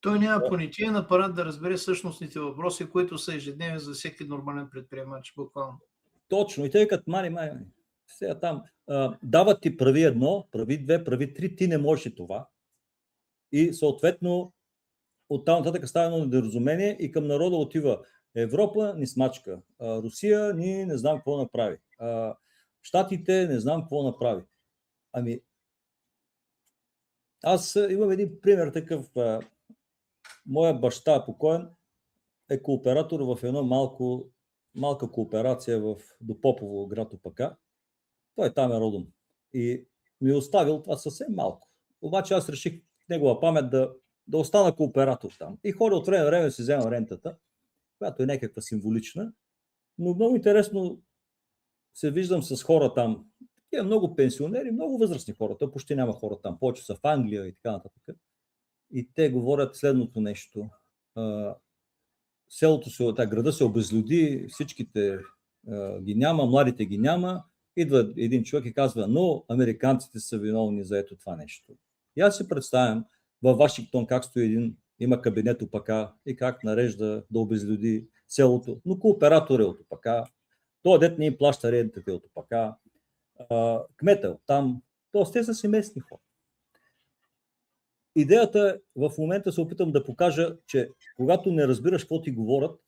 Той няма понятиен апарат да разбере същностните въпроси, които са ежедневни за всеки нормален предприемач, буквално. Точно. И те викат, мани. Сега там дават ти прави едно, прави две, прави три, ти не можеш и това. И съответно оттам нататък става едно недоразумение и към народа отива Европа ни смачка, Русия ни не знам какво направи, Щатите не знам какво направи. Ами, аз имам един пример такъв. Моя баща покоен е кооператор в едно малка кооперация до Попово, град Опака. Той там е родом. И ми е оставил това съвсем малко. Обаче аз реших в негова памет да остана кооператор там. И ходя от време на време да си взема рентата, която е някаква символична. Но много интересно се виждам с хора там. Такива много пенсионери, много възрастни хора. То почти няма хора там. Повече са в Англия и така нататък. И те говорят следното нещо. Града се обезлюди, всичките ги няма, младите ги няма. Идва един човек и казва, но американците са виновни за ето това нещо. И аз си представям във Вашингтон как стои има кабинет Опака и как нарежда да обезлюди селото. Но кооператор е от Опака, той дет не им плаща рентата от Опака, кмета от там, т.е. те са си местни хора. Идеята в момента се опитам да покажа, че когато не разбираш какво ти говорят,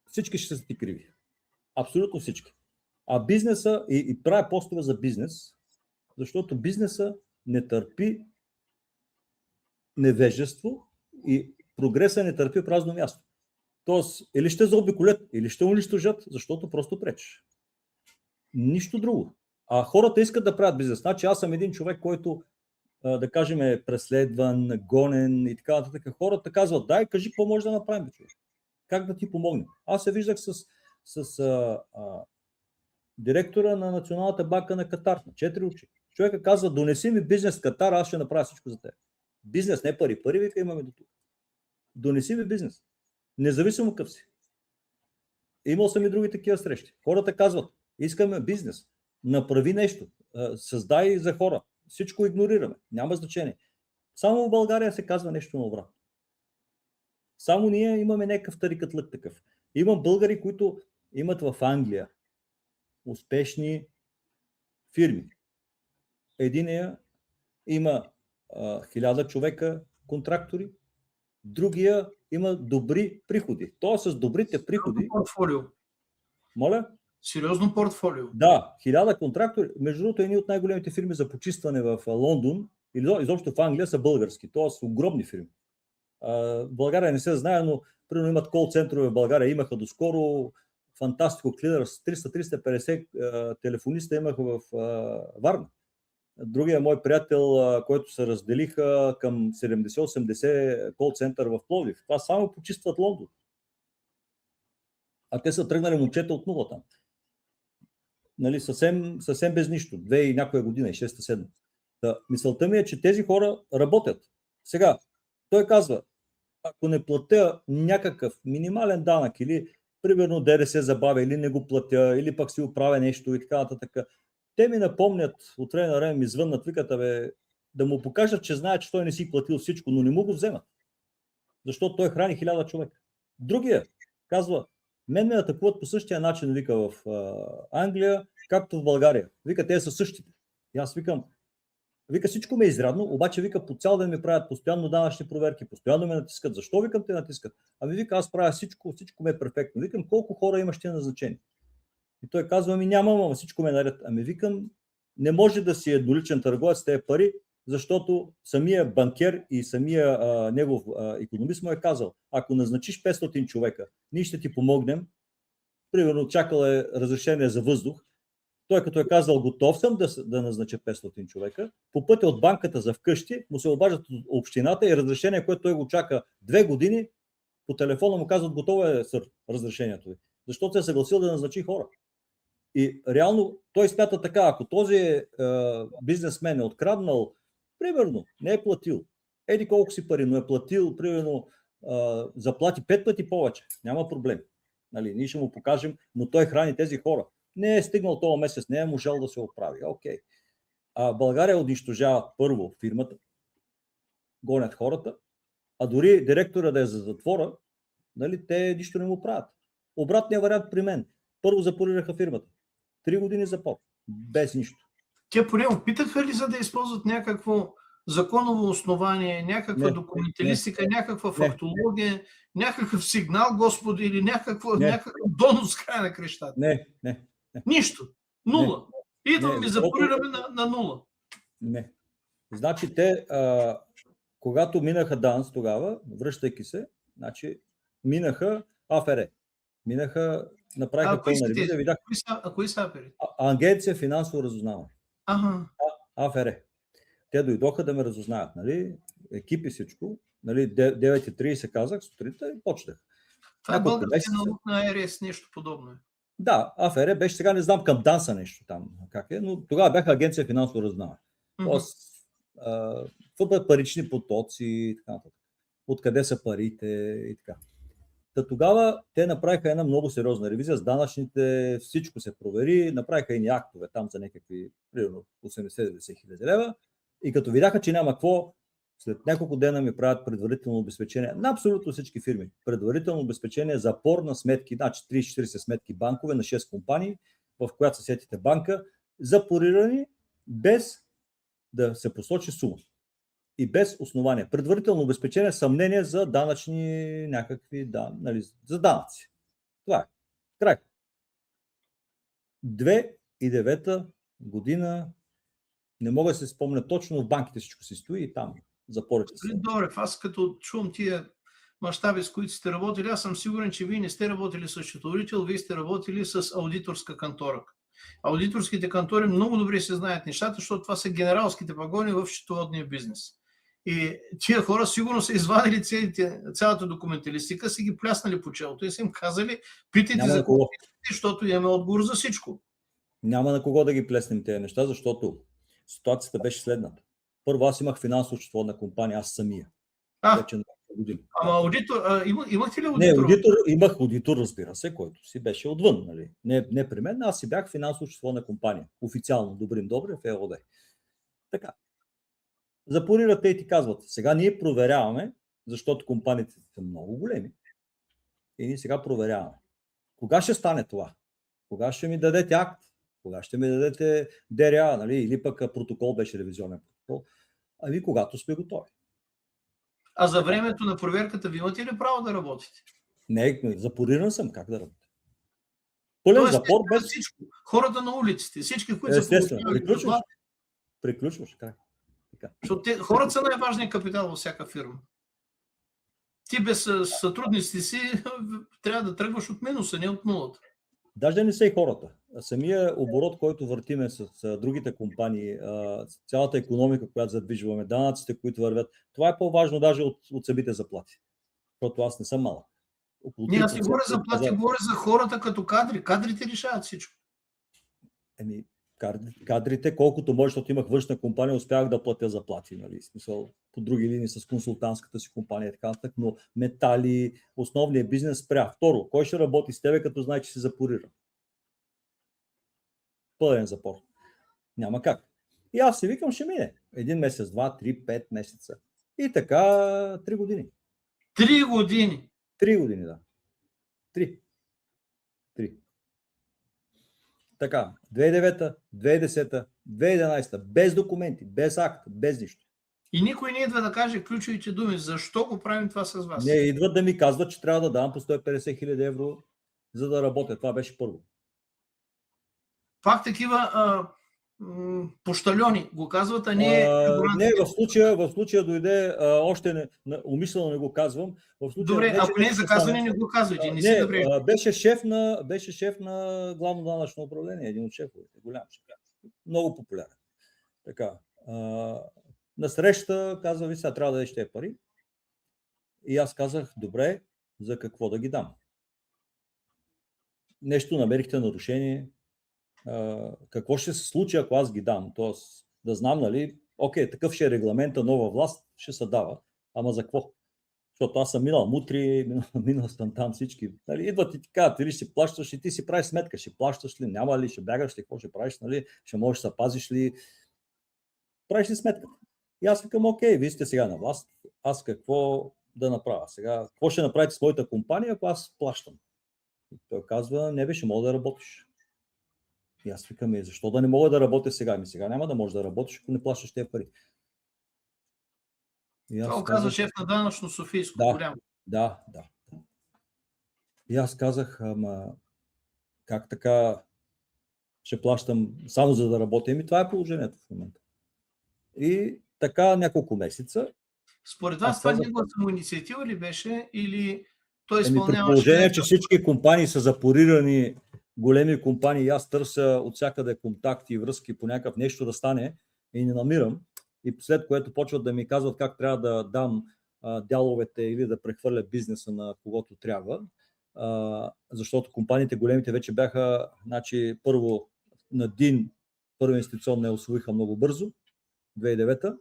всички ще са ти криви. Абсолютно всички. А бизнеса, и правя постове за бизнес, защото бизнеса не търпи невежество и прогреса не търпи празно място. Тоест, или ще заобиколят, или ще унищожат, защото просто пречиш. Нищо друго. А хората искат да правят бизнес. Значи аз съм един човек, който да кажем е преследван, гонен и така нататък. Хората казват, дай, кажи какво може да направим, човек. Как да ти помогнем? Аз се виждах с директора на Националната банка на Катар, на 4 очи. Човека казва, донеси ми бизнес в Катар, аз ще направя всичко за теб. Бизнес, не пари. Пари вика имаме до тук. Донеси ми бизнес. Независимо какъв си. Имал съм и други такива срещи. Хората казват, искаме бизнес. Направи нещо. Създай за хора. Всичко игнорираме. Няма значение. Само в България се казва нещо наобратно. Само ние имаме някакъв тарикатлък такъв. Имам българи, които имат в Англия успешни фирми. Единия има 1000 човека контрактори, другия има добри приходи. То с добрите приходи... Портфолио. Моля? Сериозно портфолио. Да, 1000 контрактори. Между другото, едни от най-големите фирми за почистване в Лондон или изобщо в Англия са български. Т.е. огромни фирми. В България не се знае, но примерно имат кол-центрове в България. Имаха доскоро Fantastico Cleaners, 300-350 телефониста имаха в Варна. Другия мой приятел, който се разделиха към 70-80 кол-център в Пловдив. Това само почистват Лондон. А те са тръгнали момчета от нула там. Нали, съвсем без нищо. 2 и някоя година, и 6-7. Мисълта ми е, че тези хора работят. Сега, той казва, ако не платя някакъв минимален данък или примерно ДДС забавя, или не го платя, или пък си оправя нещо и така нататък, те ми напомнят, от време на време ми звъннат, викат, да му покажат, че знаят, че той не си платил всичко, но не му го вземат. Защото той храни 1000 човека. Другия казва, мен ме атакуват по същия начин, вика в Англия, както в България. Вика, те са същите. И аз викам, всичко ме е изрядно, обаче вика, по цял ден ми правят постоянно данъчни проверки, постоянно ме натискат. Защо викам те натискат? Ами вика, аз правя всичко ме е перфектно. Викам, колко хора имаш ти назначени? И той казва, няма, всичко ме е наред. Ами викам, не може да си едноличен търговец с тези пари, защото самия банкер и самия негов икономист му е казал, ако назначиш 500 човека, ние ще ти помогнем. Примерно чакал е разрешение за въздух. Той като е казал, готов съм да назнача 500 човека, по пътя от банката за вкъщи му се обаждат от общината и разрешение, което той го чака 2 години, по телефона му казват, готово е сър разрешението ви. Защото се е съгласил да назначи хора. И реално той смята така, ако този бизнесмен е откраднал, примерно, не е платил, еди колко си пари, но е платил, примерно, заплати 5 пъти повече, няма проблем. Нали, ние ще му покажем, но той храни тези хора. Не е стигнал този месец, не е можел да се оправи. Окей. А България унищожава първо фирмата, гонят хората, а дори директора да е за затвора, нали, те нищо не му правят. Обратният вариант при мен. Първо запорираха фирмата. 3 години запор. Без нищо. Те поне опитаха ли за да използват някакво законово основание, някаква документалистика, някаква фактология, някакъв сигнал, Господи, или някакъв донос край на крещата? Не. Нищо. Нула. Идваме и запорираме на нула. Не. Значи те, когато минаха ДАНС тогава, връщайки се, значи минаха АФР. Направиха пълна ревизия. Кои са АФР? Агенция финансово разузнаване. Ага. АФР. Те дойдоха да ме разузнаят, нали? Екипи всичко. Нали? 9:30 казах сутринта и почнах. Това е българския налог на АРС, нещо подобно е. Да, АФР беше, сега не знам към ДАНСа нещо там как е, но тогава бяха Агенция финансово разузнаване. Тоест, какво бъдат парични потоци и така нататък. Откъде са парите и така. Тогава те направиха една много сериозна ревизия с данъчните, всичко се провери, направиха и актове там за някакви, примерно 80-90 хиляди лева. И като видяха, че няма какво, след няколко дена ми правят предварително обезпечение на абсолютно всички фирми. Предварително обезпечение, запор на сметки, значи 30-40 сметки банкове на 6 компании, в която се сетите банка, запорирани без да се посочи сума. И без основание. Предварително обезпечение, съмнение за данъчни някакви, нали, за данъци. Това е. Край. 2009 година, не мога да се спомня точно, в банките всичко си стои и там запорите се. Добре, аз като чувам тия мащаби, с които сте работили, аз съм сигурен, че вие не сте работили с счетоводител, вие сте работили с аудиторска кантора. Аудиторските кантори много добре се знаят нещата, защото това са генералските пагони в счетоводния бизнес. И тия хора сигурно са извадили цялата документалистика, са ги пляснали по челото и са им казали, питайте за кого, защото имаме отговор за всичко. Няма на кого да ги плеснем тези неща, защото ситуацията беше следната. Първо, аз имах финансово-счетоводна компания, аз самия. Вече на година. Ама аудитор, имахте ли аудитор? Не, имах аудитор, разбира се, който си беше отвън. Нали? Не при мен, аз си бях финансово-счетоводна компания. Официално Добрин Добрев, ЕОД. Така. Запорират те и ти казват, сега ние проверяваме, защото компаниите са много големи. И ние сега проверяваме. Кога ще стане това? Кога ще ми дадете акт? Кога ще ми дадете ДРА, нали? Или пък протокол, беше ревизионен протокол? Ами когато сме готови. А за времето на проверката ви имате ли право да работите? Не, запориран съм, как да работя? Пълен запор без всичко. Хората на улиците, всички, които са получавали. Приключваш. Как? Защото хората са най-важният капитал във всяка фирма. Ти без сътрудниците си трябва да тръгваш от минуса, не от нулата. Даже не са и хората. Самия оборот, който въртиме с другите компании, цялата икономика, която задвижваме, данъците, които вървят, това е по-важно даже от самите заплати. Защото аз не съм малък. Не, аз не говоря за заплати, говоря за хората като кадри. Кадрите решават всичко. Кадрите, колкото може, защото имах външна компания, успях да платя заплати, нали, смисъл, по други линии с консултантската си компания, така нататък, но метали, основният бизнес спря. Второ, кой ще работи с тебе, като знае, че се запорира? Пълен запор. Няма как. И аз си викам, ще мине. 1 месец, 2, 3, 5 месеца. И така 3 години. 3 години? 3 години, да. 3. Така, 2009, 2010, 2011, без документи, без акт, без нищо. И никой не идва да каже ключовите думи. Защо го правим това с вас? Не, идват да ми казват, че трябва да давам по 150 хиляди евро, за да работя. Това беше първо. Пак такива пощальони го казват, а не... Не, в случая дойде, още умишлено не го казвам. Добре, ако не е заказване, не го казвайте. Беше шеф на главно данъчно управление, един от шефовете, голям шеф. Много популярен. Така. На среща казва, ви сега трябва да дадеш тези пари. И аз казах, добре, за какво да ги дам? Нещо намерихте нарушение. какво ще се случи, ако аз ги дам. Тоест да знам, нали, окей, такъв ще е регламента, нова власт, ще се дава. Ама за какво? Защото аз съм минал мутри, минал съм там всички. Нали, идват и ти казват, или ще плащаш и ти си правиш сметка. Ще плащаш ли, няма ли, ще бягаш ли, какво ще правиш, нали, ще можеш да се пазиш ли. Правиш ли сметка? И аз викам, окей, вие сте сега на власт, аз какво да направя сега? Какво ще направите с моята компания, ако аз плащам? И той казва, не бе, ще мога да работиш. И аз викам, защо да не мога да работя сега? Ами сега няма да можеш да работиш, ако не плащаш тези пари. Това го казва шеф на данъчно Софийско. Да, голямо. да. И аз казах, ама как така ще плащам само за да работя? Ами това е положението в момента. И така няколко месеца. Според вас това негова самоинициатива ли беше или той изпълняваше? При положение, че всички компании са запорирани, големи компании, аз търся от всякъде контакти и връзки по някакъв нещо да стане и не намирам. И след което почват да ми казват как трябва да дам дяловете или да прехвърля бизнеса на когото трябва. Защото компаниите големите вече бяха, значи първо на ДИН, първа инвестиционна я усвоиха много бързо, 2009-та,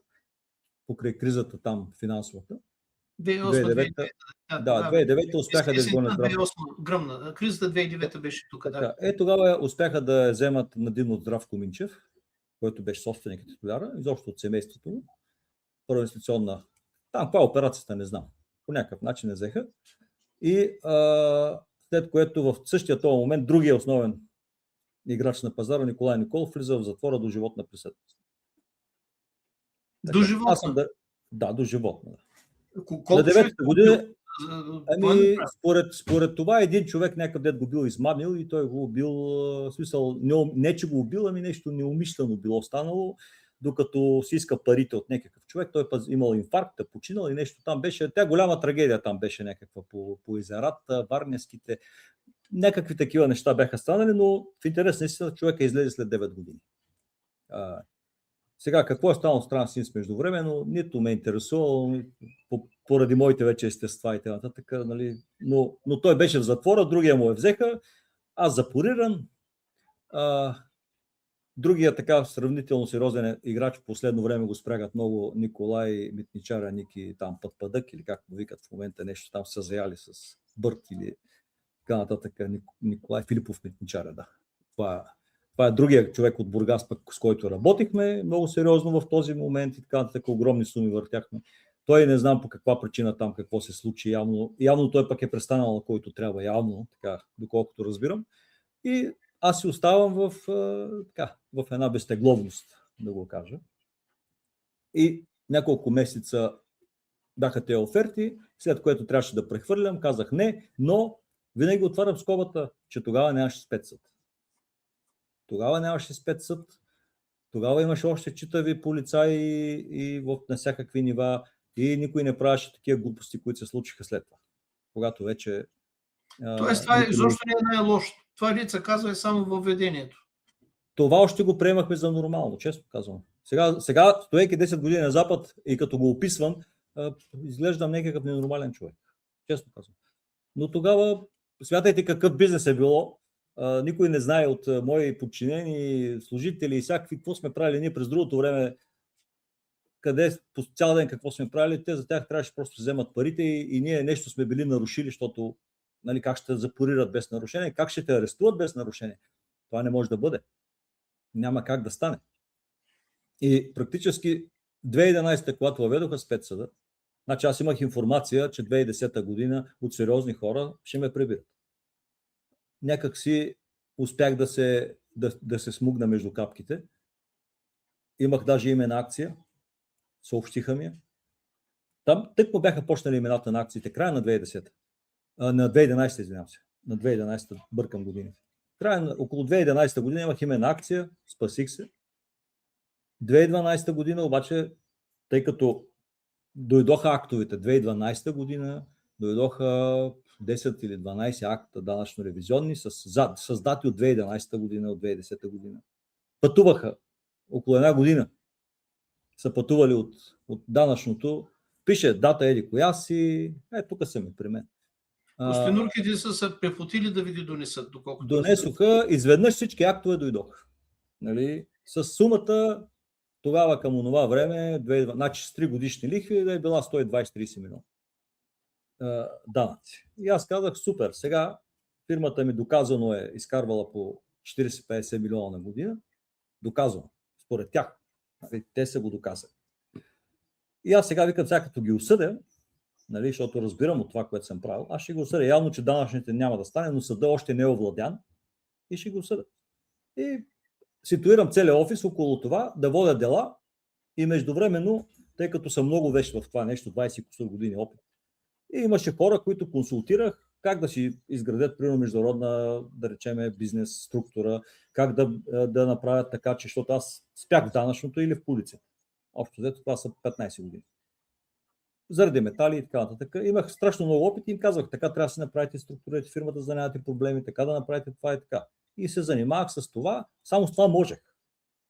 покрай кризата там финансовата. 2008-2009. Да, 2009-та успяха да изгонят. 2008 гръмна. Кризата 2009-та беше тук. Да. Тогава успяха да вземат Надин от Здравко Минчев, който беше собственик и титуляра, изобщо от семейството му. Първа инвестиционна. Там каква операцията не знам. По някакъв начин не взеха. И след което в същия този момент другия основен играч на пазара, Николай Николов, влиза в затвора до животна присъда. До животна? Да, до животна. Колко на 9-та година, според това един човек някакъв дет го бил измамил и той го убил, в смисъл, не че го убил, ами нещо неумишлено било станало, докато си иска парите от някакъв човек, той имал инфаркт, починал и нещо там беше. Тя голяма трагедия там беше някаква по Изерат, Варненските, някакви такива неща бяха станали, но в интерес на истина човека излезе след 9 години. Сега, какво е станало с Трансинс междувременно, нито ме интересувало, поради моите вече естества и т.н. Нали, но той беше в затвора, другия му взеха, аз запориран. Другия така сравнително сериозен играч в последно време го спрягат много, Николай Митничара, Ники там Пътпадък или как му викат в момента нещо, там са заяли с Бърт или така нататък, Николай Филипов Митничара, да. Това е другия човек от Бургас, пък, с който работихме много сериозно в този момент и така огромни суми въртяхме. Той не знам по каква причина там какво се случи, явно той пък е престанал на който трябва, явно, така, доколкото разбирам. И аз си оставам в една безтегловност, да го кажа. И няколко месеца бяха тези оферти, след което трябваше да прехвърлям, казах не, но винаги отварям скобата, че тогава нямаше спецсъд. Тогава нямаше спецсъд, тогава имаше още читави полицаи и на всякакви нива и никой не правеше такива глупости, които се случиха след това. Сега вече... Тоест това изобщо не е най-лошо. Това лица казва е само въведението. Това още го приемахме за нормално, честно казвам. Сега стоейки 10 години на Запад и като го описвам, изглеждам някакъв ненормален човек. Честно казвам. Но тогава, смятайте какъв бизнес е било. Никой не знае от мои подчинени, служители и всякакви, какво сме правили ние през другото време, къде по цял ден какво сме правили, те за тях трябваше просто да вземат парите и ние нещо сме били нарушили, защото нали, как ще запорират без нарушение, как ще те арестуват без нарушение. Това не може да бъде. Няма как да стане. И практически 2011, когато въведоха спецсъда, значи аз имах информация, че 2010 година от сериозни хора ще ме прибират. Някак си успях да се смугна между капките. Имах даже име на акция. Съобщиха ми. Там тъкмо бяха почнали имената на акциите. Края на 2010. На 2011, извинявам се. На 2011 бъркам годините. Около 2011 година имах име на акция. Спасих се. 2012 година обаче, тъй като дойдоха актовете 2012 година, дойдоха 10 или 12 акта данъчно-ревизионни с дати от 2011 година, от 2010 година. Пътуваха около една година. Са пътували от данъчното. Пише дата еди коя си. Тук са ми при мен. Костенурките са се препотили да ви ги донесат, доколкото Донесоха, изведнъж всички актове дойдоха. Нали? С сумата тогава към онова време, значи с 3 годишни лихви, да е била 120-30 милиона данъци. И аз казах, супер, сега фирмата ми доказано е изкарвала по 40-50 милиона на година. Доказано, според тях. Те са го доказали. И аз сега викам, сега като ги осъдя, нали, защото разбирам от това, което съм правил, аз ще го осъдя. Явно, че данъчните няма да стане, но съда още не е овладян и ще го осъдя. И ситуирам целият офис около това, да водя дела и междувременно, тъй като съм много вещ в това нещо, 20 кусор години опит, и имаше хора, които консултирах как да си изградят, примерно, международна, да речеме, бизнес структура, как да направят така, че, защото аз спях в данъчното или в полицията. Общо взето това са 15 години. Заради метали и така нататък. Имах страшно много опит и им казвах, така трябва да си направите структурите фирмата, да нямате проблеми, така да направите това и така. И се занимавах с това, само с това можех.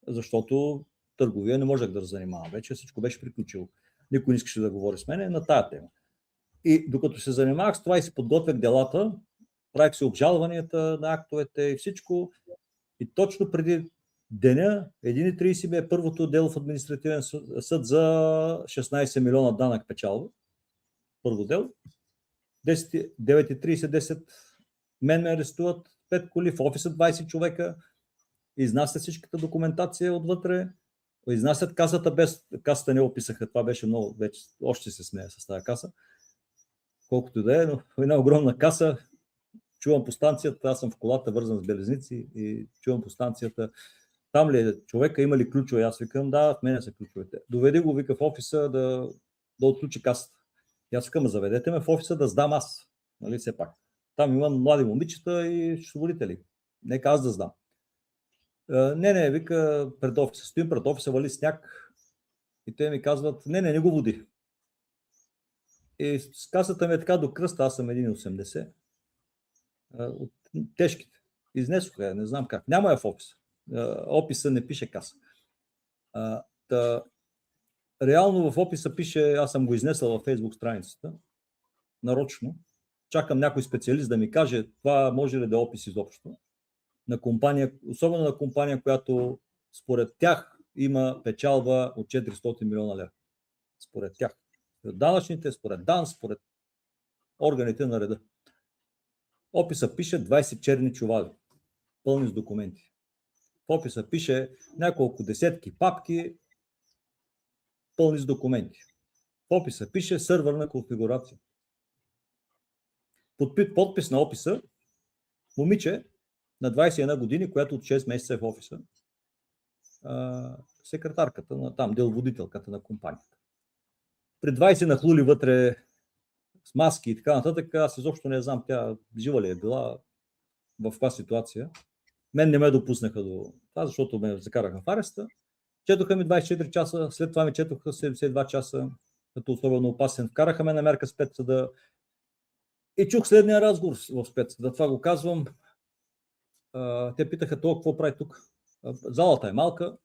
Защото търговия не можех да занимавам. Вече всичко беше приключило. Никой не искаше да говори с мене на тая тема. И докато се занимавах с това и си подготвях делата, правих се обжалванията на актовете и всичко. И точно преди деня, 1:30 бе първото дело в административен съд за 16 милиона данък печалба. Първо дело. 9:30, 10 мен ме арестуват, 5 коли, в офиса 20 човека, изнасят всичката документация отвътре, изнасят касата, без касата не описаха, това беше много, вече още се смея с тази каса, колкото да е, но една огромна каса, чувам по станцията, аз съм в колата, вързан с белезници и чувам по станцията, там ли е човека, има ли ключове? Аз викам, да, в мене са ключовете. Доведи го, вика, в офиса да отключи касата. И аз викам, заведете ме в офиса да сдам аз, нали, все пак. Там има млади момичета и счетоводители. Нека аз да знам. Не, вика, пред офиса. Стоим пред офиса, вали сняг и те ми казват, не го води. И с касата ми е така до кръста, аз съм 1,80. От тежките. Изнесоха я, не знам как. Няма я в офиса. Описа не пише каса. Реално в описа пише, аз съм го изнесъл във Facebook страницата, нарочно. Чакам някой специалист да ми каже, това може ли да е опис изобщо. На компания, особено на компания, която според тях има печалба от 400 милиона лева. Според тях. Според данъчните, според ДАН, според органите на реда. Описа пише 20 черни чували, пълни с документи. В описа пише няколко десетки папки, пълни с документи. В описа пише сървърна конфигурация. Подпис на описа момиче на 21 години, която от 6 месеца е в офиса. Секретарката на там, деловодителката на компанията. При 20 нахлули вътре с маски и така нататък, аз изобщо не знам тя жива ли е била, в каква ситуация. Мен не ме допуснаха до това, защото ме закараха в ареста. Четоха ми 24 часа, след това ми четоха 72 часа, като особено опасен. Вкараха ме на мярка спецсъда и чух следния разговор в спецсъда. Това го казвам. Те питаха това какво прави тук. Залата е малка.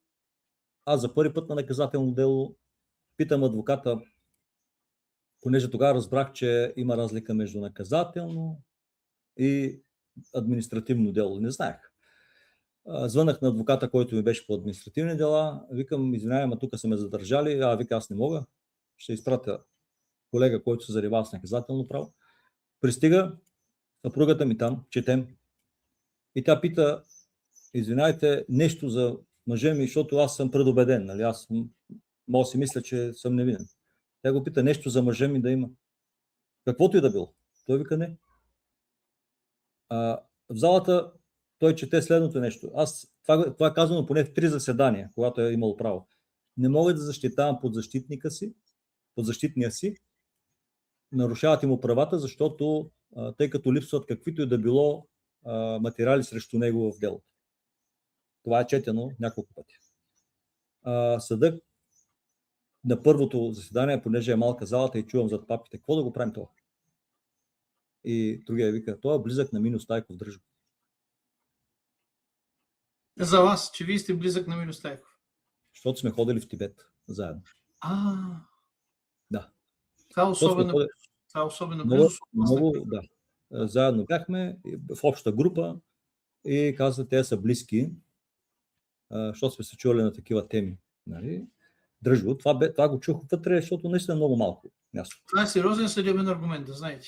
Аз за първи път на наказателно дело питам адвоката, понеже тогава разбрах, че има разлика между наказателно и административно дело. Не знаех. Звънах на адвоката, който ми беше по административни дела. Викам, извинявай, тук са ме задържали. Вика, аз не мога. Ще изпратя колега, който се занимава с наказателно право. Пристига, съпругата ми там, четем. И тя пита, извинявайте, нещо за мъжа ми, защото аз съм предубеден. Нали? Аз мога си мисля, че съм невинен. Тя го пита, нещо за мъжа ми да има. Каквото и да било. Той вика, не. В залата той чете следното нещо. Това е казано поне в 3 заседания, когато е имал право. Не мога да защитавам подзащитния си, нарушават му правата, защото тъй като липсват каквито и да било материали срещу него в делото. Това е четено няколко пъти. Съдът на първото заседание, понеже е малка залата и чувам зад папите, какво да го правим това? И другия вика, това е близък на Миньо Стайков, дръж го. За вас, че вие сте близък на Миньо Стайков. Защото сме ходили в Тибет заедно. Да. Да. Това е особено близо. Много, да. заедно бяхме в обща група и каза, те са близки, защото сме се чували на такива теми. Нали? Дръж го. Това го чух вътре, защото наистина много малко място. Това е сериозен съдебен аргумент, да знаете.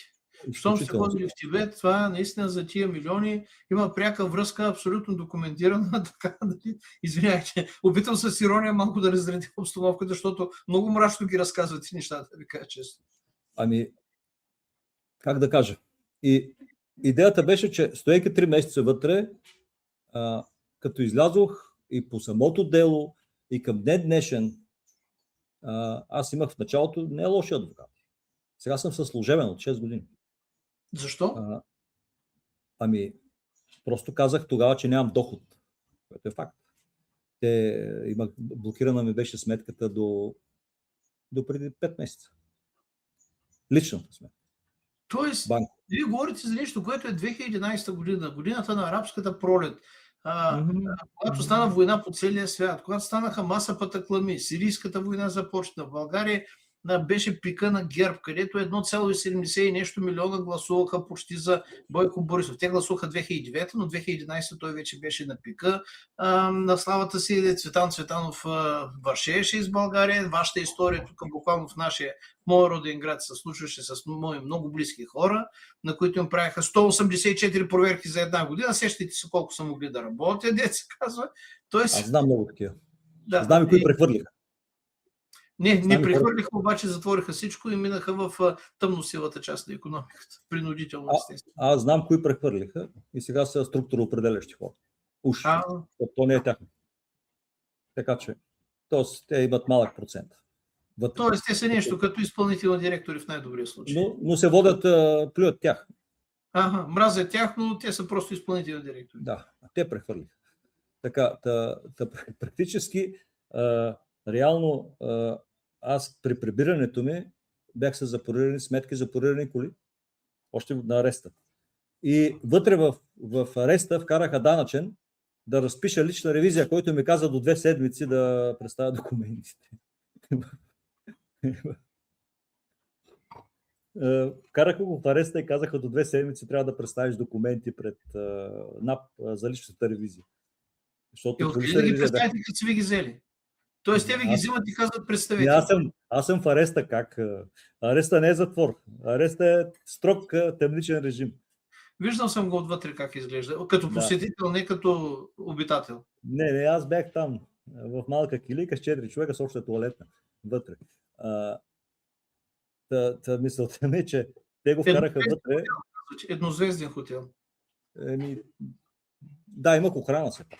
Щом сте ходили в Тибет, това наистина за тия милиони има пряка връзка, абсолютно документирана. Така, дали, извинявайте, опитам се с ирония малко да разредя обстановката, защото много мрачно ги разказвате нещата, да ви кажа честно. Ами, как да кажа? И идеята беше, че стоейки 3 месеца вътре, като излязох и по самото дело, и към ден днешен, аз имах в началото не лоши адвокати. Сега съм със служебен от 6 години. Защо? Ами, просто казах тогава, че нямам доход, което е факт. Блокирана ми беше сметката до преди 5 месеца. Личната сметка. Тоест, вие говорите за нещо, което е 2011 година, годината на арабската пролет, когато стана война по целия свят, когато станаха маса патаклами, сирийската война започна, в България беше пика на ГЕРБ, където 1,70 и нещо милиона гласуваха почти за Бойко Борисов. Те гласуваха 2009, но 2011 той вече беше на пика. На славата си Цветан Цветанов вършеше из България. Вашата история тук буквално в моя роден град се случваше с мои много близки хора, на които им правиха 184 проверки за една година. Сещайте се колко са могли да работят, деца казва. Аз знам много такива. Да, знам и кои прехвърлиха. Не прехвърлиха, обаче затвориха всичко и минаха в тъмносивата част на икономиката. Принудително, естествено. Аз знам кои прехвърлиха и сега са структуроопределящи хора. Уж, то не е тяхно. Така че, те имат малък процент. Тоест, те са нещо като изпълнителни директори в най-добрия случай. Но се водят, плюят тях. Мразят тях, но те са просто изпълнителни директори. Да, те прехвърлиха. Така, практически, реално, аз при прибирането ми бях с запорирани сметки, запорирани коли, още на ареста. И вътре в ареста вкараха данъчен да разпиша лична ревизия, който ми каза до 2 седмици да представя документите. Вкараха го в ареста и казаха до 2 седмици трябва да представиш документи пред НАП за личната ревизия. И откъде да ги представите, като си ви ги взели? Тоест, те ви ги взимат и казват, представете. Аз съм в ареста. Как? Ареста не е затвор. Ареста е строг темничен режим. Виждал съм го отвътре как изглежда. Като посетител, не като обитател. Не, аз бях там. В малка килийка с 4 човека с обща тоалетна. Вътре. Мисълта ми, че те го вкараха вътре. Еднозвезден хотел. Да, имах охрана се пак.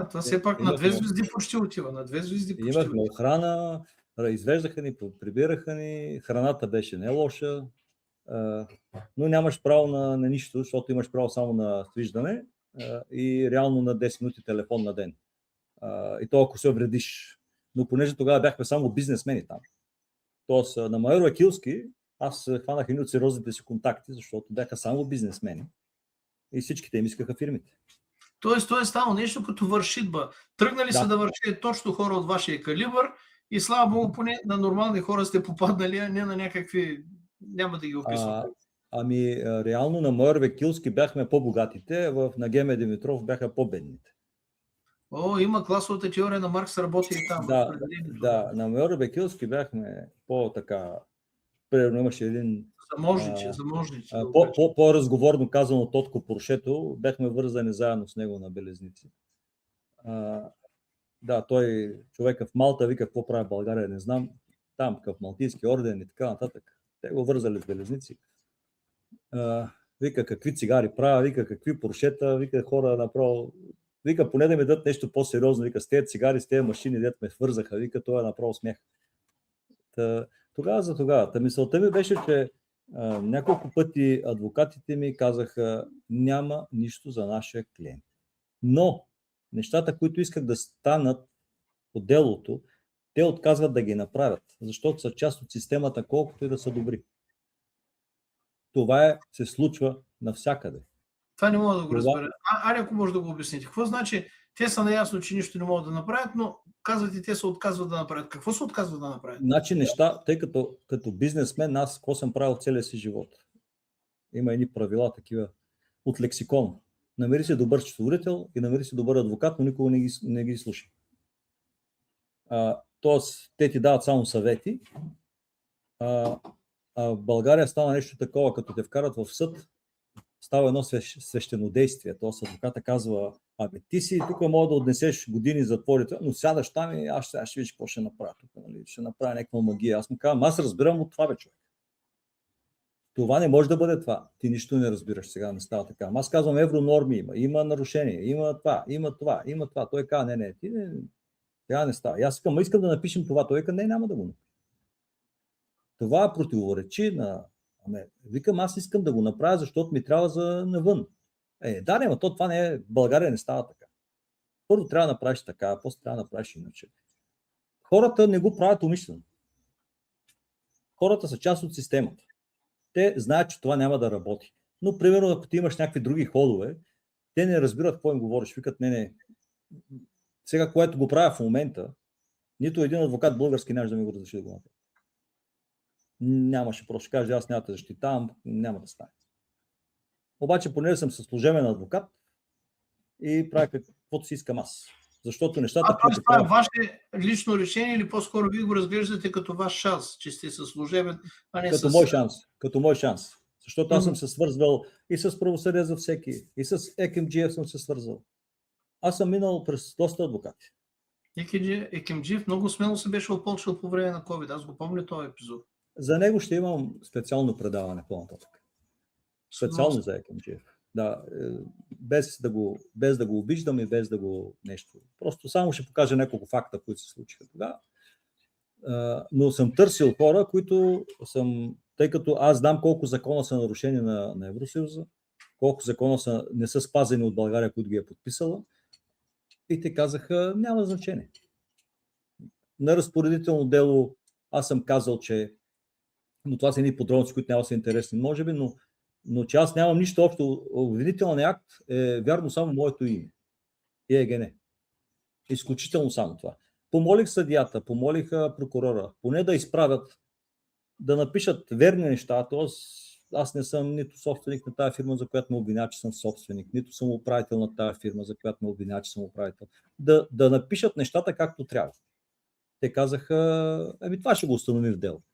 Това все пак на 2 звезди почти отива. На 2 звезди почти имахме охрана, извеждаха ни, прибираха ни, храната беше не лоша, но нямаш право на нищо, защото имаш право само на свиждане и реално на 10 минути телефон на ден. И то ако се вредиш. Но понеже тогава бяхме само бизнесмени там. Тоест на майор Акилски аз хванах едни от сериозните си контакти, защото бяха само бизнесмени и всичките им искаха фирмите. Тоест, то е станало нещо като вършитба. Тръгнали са да вършите точно хора от вашия калибър и слава Богу, поне на нормални хора сте попаднали, а не на някакви... Няма да ги описвам. Реално на майор Векилски бяхме по-богатите, на Геме Димитров бяха по-бедните. Има класовата теория на Маркс, работи и там. Да, на майор Векилски бяхме по-така... Примерно имаше един... Заможниче. По-разговорно казано Тотко Поршето, бяхме вързани заедно с него на Белезници. Той човека в Малта вика какво прави в България, не знам. Там, в Малтийски орден и така нататък. Те го вързали с Белезници. Вика какви цигари правя, вика какви Поршета, вика хора направо... Вика поне да ми дадат нещо по-сериозно, вика с тези цигари, с тези машини, дето ме свързаха, вика това е направо смех. Тогава за тогава. Мисълта ми беше, че няколко пъти адвокатите ми казаха няма нищо за нашия клиент. Но нещата, които искат да станат по делото, те отказват да ги направят, защото са част от системата, колкото и да са добри. Това се случва навсякъде. Това не мога да го разбера. Ако може да го обясните. Какво значи? Те са наясно, че нищо не могат да направят, но казвате, те се отказват да направят. Какво се отказват да направят? Значи неща, тъй като бизнесмен, аз какво съм правил целия си живот? Има едни правила такива от лексикон. Намери си добър счетоводител и намери си добър адвокат, но никога не ги слуша. Тоест, те ти дават само съвети. В България става нещо такова, като те вкарат в съд, става едно свещенодействие. Тоест адвоката казва, ти си тук мога да отнесеш години затворите, но сядаш там и аз ще видиш какво ще направя тук. Нали? Ще направя някаква магия. Аз му казвам, аз разбирам от това, бе, човек. Това не може да бъде това. Ти нищо не разбираш, сега не става така. Аз казвам, евронорми има нарушения, има това. Той казва, не, сега не става. Аз искам да напишем това. Той казва, не, няма да го напишем. Това противоречи на... Викам, аз искам да го направя, защото ми трябва за навън. Но това не е... България не става така. Първо трябва да направиш така, после трябва да направиш иначе. Хората не го правят умишлено. Хората са част от системата. Те знаят, че това няма да работи. Но, примерно, ако ти имаш някакви други ходове, те не разбират какво им говориш. Викат, не. Сега, което го правя в момента, нито един адвокат български нямаше да ми го разреши да го направи. Нямаше, просто ще каже, аз няма да защитавам, няма да стане. Обаче, понеже съм със служебен адвокат и правя каквото си искам аз. Защото нещата... Това е ваше лично решение или по-скоро вие го разглеждате като ваш шанс, че сте със служебен, а не Като мой шанс. Защото аз съм се свързвал и с правосъдие за всеки, и с ЕКМГФ съм се свързвал. Аз съм минал през доста адвокати. ЕКМГФ много смело се беше опълчил по време на COVID. Аз го помня този епизод. За него ще имам специално предаване по-нататък. Специално за ЕКМГФ. Да, без да го обиждам и без да го нещо. Просто само ще покажа няколко факта, които се случиха тогава. Но съм търсил хора, които тъй като аз знам колко закона са нарушени на Евросъюза, колко закона не са спазени от България, които ги е подписала, и те казаха, няма значение. На разпоредително дело аз съм казал, че но това са едни подробности, които няма да са интересни, може би, но че аз нямам нищо общо. Обвинителният акт е вярно само моето име. ЕГН. Изключително само това. Помолих съдията, помолих прокурора, поне да изправят, да напишат верни неща. Аз не съм нито собственик на тази фирма, за която ме обвиня, че съм собственик, нито съм управител на тази фирма, за която ме обвиня, че съм управител. Да напишат нещата както трябва. Те казаха, това ще го установим в делото.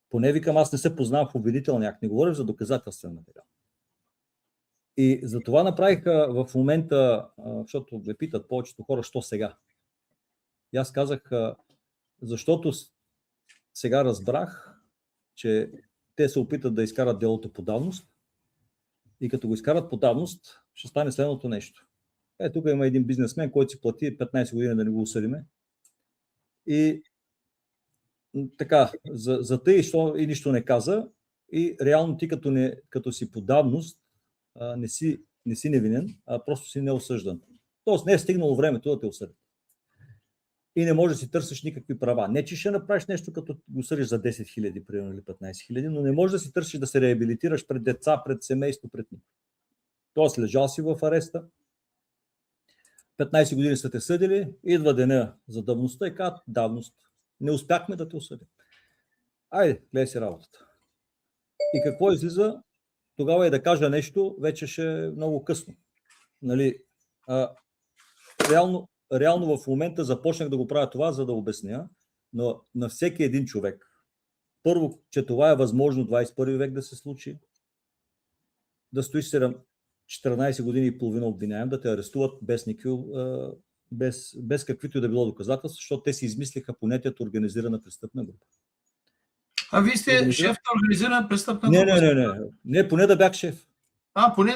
Поне викам, аз не се познавам в обвинителния акт, не говоря за доказателствен материал. И затова направих в момента, защото ме питат повечето хора, що сега. И аз казах, защото сега разбрах, че те се опитат да изкарат делото по давност и като го изкарат по давност, ще стане следното нещо. Тук има един бизнесмен, който си плати 15 години да не го осъдиме. И така, за тъй и нищо не каза и реално ти като си по давност не си невинен, а просто си неосъждан. Тоест не е стигнало времето да те осъдят. И не можеш да си търсиш никакви права. Не, че ще направиш нещо, като го съдиш за 10 000, примерно, или 15 000, но не можеш да си търсиш да се реабилитираш пред деца, пред семейство, пред никой. Тоест лежал си в ареста, 15 години са те съдили, идва деня за давността и казват давност. Не успяхме да те осъдим. Айде, гледай си работата. И какво излиза? Тогава да кажа нещо, вече ще е много късно. Нали? Реално в момента започнах да го правя това, за да обясня, но на всеки един човек. Първо, че това е възможно 21 век да се случи, да стоиш 14 години и половина обвиняем, да те арестуват без каквито и да било доказателства, защото те си измислиха понятието организирана престъпна група. А вие сте шеф на организирана престъпна група? Не, поне да бях шеф. Поне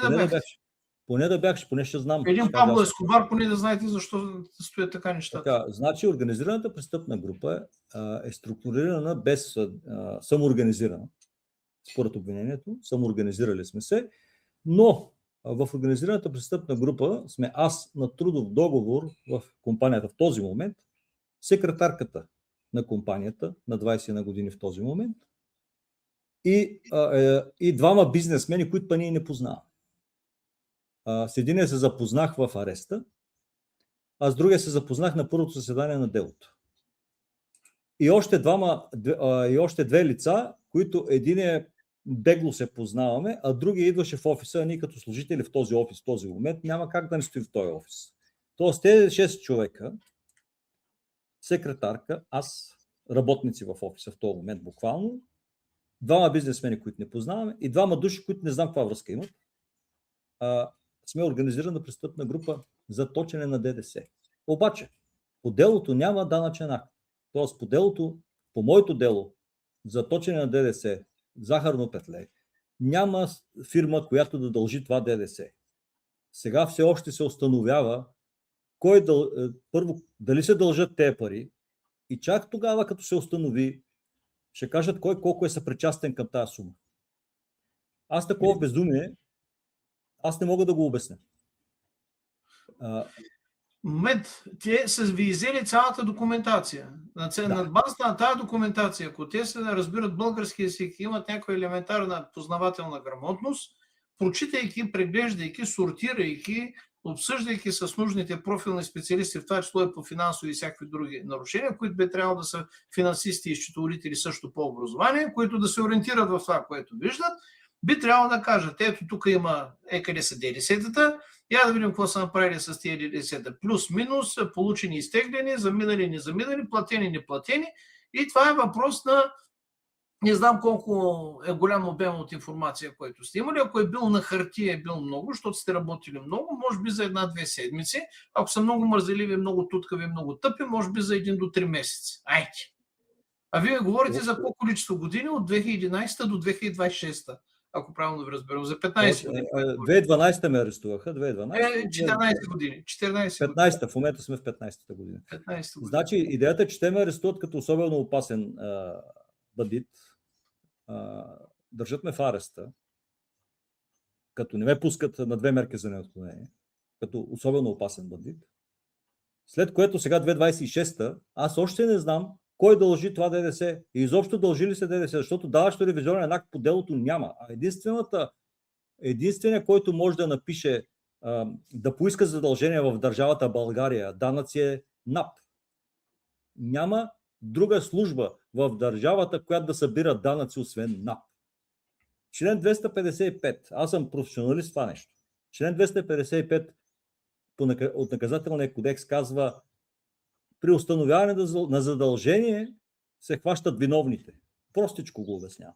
да бях. Поне ще знам. Един Пабло Ескобар, поне да знаете защо стоят така нещата. Значи организираната престъпна група е структурирана без самоорганизирана. Според обвинението, самоорганизирали сме се, но в организираната престъпна група сме аз на трудов договор в компанията в този момент, секретарката на компанията на 21 години в този момент и двама бизнесмени, които па ние не познаваме. С единия се запознах в ареста, а с другия се запознах на първото заседание на делото. И още две лица, които един бегло се познаваме, а другия идваше в офиса, а ние като служители в този офис, в този момент, няма как да не стои в този офис. Тоест, тези 6 човека, секретарка, аз, работници в офиса в този момент буквално, двама бизнесмени, които не познаваме и двама души, които не знам каква връзка имат, сме организирана престъпна група за точене на ДДС. Обаче, по делото няма данъчен акт. Тоест, по моето дело за точене на ДДС, захарно петле, няма фирма, която да дължи това ДДС. Сега все още се установява първо, дали се дължат тези пари и чак тогава, като се установи, ще кажат кой колко е съпричастен към тази сума. Аз такова безумие, аз не мога да го обясня. Момент, те са ви изели цялата документация. На базата на тази документация, ако те се разбират български език, имат някаква елементарна познавателна грамотност, прочитайки, преглеждайки, сортирайки, обсъждайки с нужните профилни специалисти, в това число и по финансови и всякакви други нарушения, които би трябвало да са финансисти и счетоводители също по образование, които да се ориентират в това, което виждат, би трябвало да кажат, ето тук има къде са ДДС-тата, я да видим какво са направили с тези ДДС-та. Плюс-минус, получени, изтеглени, заминали, не заминали, платени, не платени. И това е въпрос на не знам колко е голям обем от информация, който сте имали. Ако е бил на хартия, е бил много, защото сте работили много, може би за 1-2 седмици. Ако са много мързеливи, много туткави, много тъпи, може би за 1 до 3 месеца. Айде! А вие говорите за какво количество години от 2011 до 2026, ако правилно ви разберем, за 15 години. 2012 ме арестуваха, 2012. 14 години. 15-та, в момента сме в 15-та година. 15 година. Значи идеята е, че те ме арестуват като особено опасен бандит. Държат ме в ареста, като не ме пускат на 2 мерки за неотклонение, като особено опасен бандит. След което сега 2026-та, аз още не знам кой дължи това ДДС и изобщо дължи ли се ДДС, защото даващо ревизионен акт по делото няма. А единственият, който може да напише, да поиска задължение в държавата България, данъци е НАП. Няма друга служба в държавата, която да събира данъци, освен НАП. Член 255. Аз съм професионалист в това нещо. Член 255 от наказателния кодекс казва: при установяване на задължение се хващат виновните. Простичко го обяснява.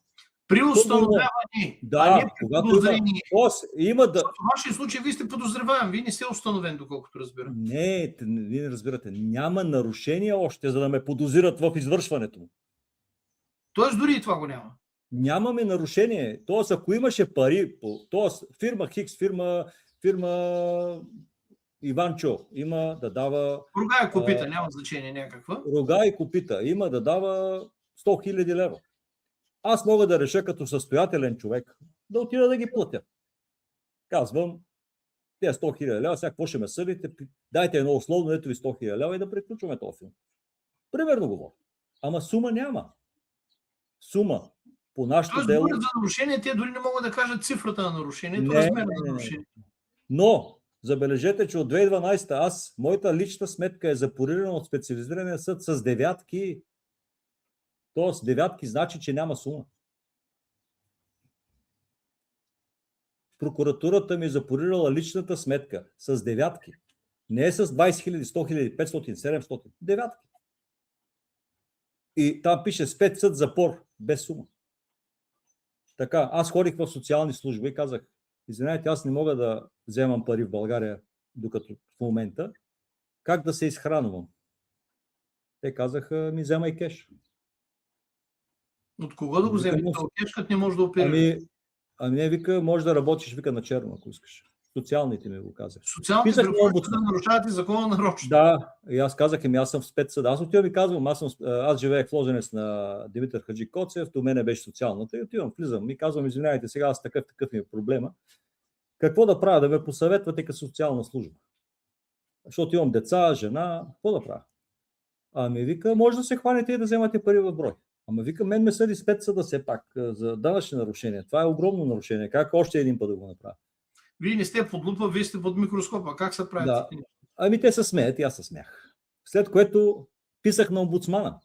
При установяване, а не при подозрение. В вашия случай вие сте подозреваем, вие не сте установен, доколкото разбирам. Не, вие не разбирате. Няма нарушение още, за да ме подозират в извършването му. Тоест дори и това го няма. Нямаме нарушение. Тоест, ако имаше пари, тоест фирма Хикс, фирма Иванчо има да дава... Рога и копита, няма значение някаква. Рога и копита има да дава 100 000 лева. Аз мога да реша като състоятелен човек да отида да ги платя. Казвам, тези 100 000 лева, сега какво ще ме съдите? Дайте едно условно, ето ви 100 000 лева и да приключваме този филм. Примерно говоря. Ама сума няма. Сума по нашото дело... За нарушение, те дори не могат да кажат цифрата на нарушението, размера на нарушението. Но забележете, че от 2012 моята лична сметка е запорирана от специализирания съд с 9. Тоест 9 значи, че няма сума. Прокуратурата ми е запорирала личната сметка с 9. Не е с 20 000, 100 000, 500, 700. 9. И там пише спецсъд запор, без сума. Така, аз ходих в социални служби и казах: извинявайте, аз не мога да вземам пари в България, докато в момента. Как да се изхранвам? Те казаха: ми вземай кеш. От кого да го вземеш? Кеш, като не може да оперира. Ами не, вика, може да работиш, вика, на черно, ако искаш. Социалните ми го казах. Социалните да нарушавате закона нарочно. Да, и аз казах: аз съм в спецсъд. Аз отивам и казвам, аз живеех в Лозенец на Димитър Хаджи Коцев, до мене беше социалната, и отивам, влизам и казвам: извинявайте, сега аз такъв ми е проблема. Какво да правя? Да ме посъветвате като социална служба. Защото имам деца, жена, какво да правя? Ами вика, може да се хванете и да вземате пари в брой. Ама вика, мен ме съди спецсъда все пак за данъчни нарушения. Това е огромно нарушение. Как още един път да го направя? Вие не сте под лупа, вие сте под микроскопа. Как се правят? Да. Ами те се смеят и аз се смях. След което писах на омбудсмана.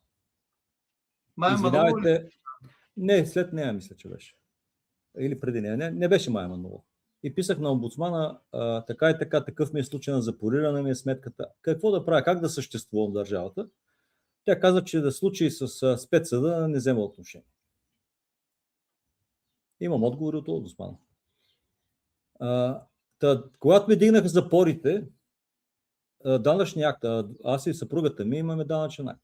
Извинявайте. Не, след нея мисля, че беше. или преди нея, не беше Мая Манолова. И писах на омбудсмана, така и така, такъв ми е случай на запориране ми е сметката. Какво да правя, как да съществувам в държавата? Тя каза, че да случи с спецсъда не взема отношение. Имам отговори от омбудсмана. Когато ме дигнаха запорите, данъчния акт, аз и съпругата ми имаме данъчен акт.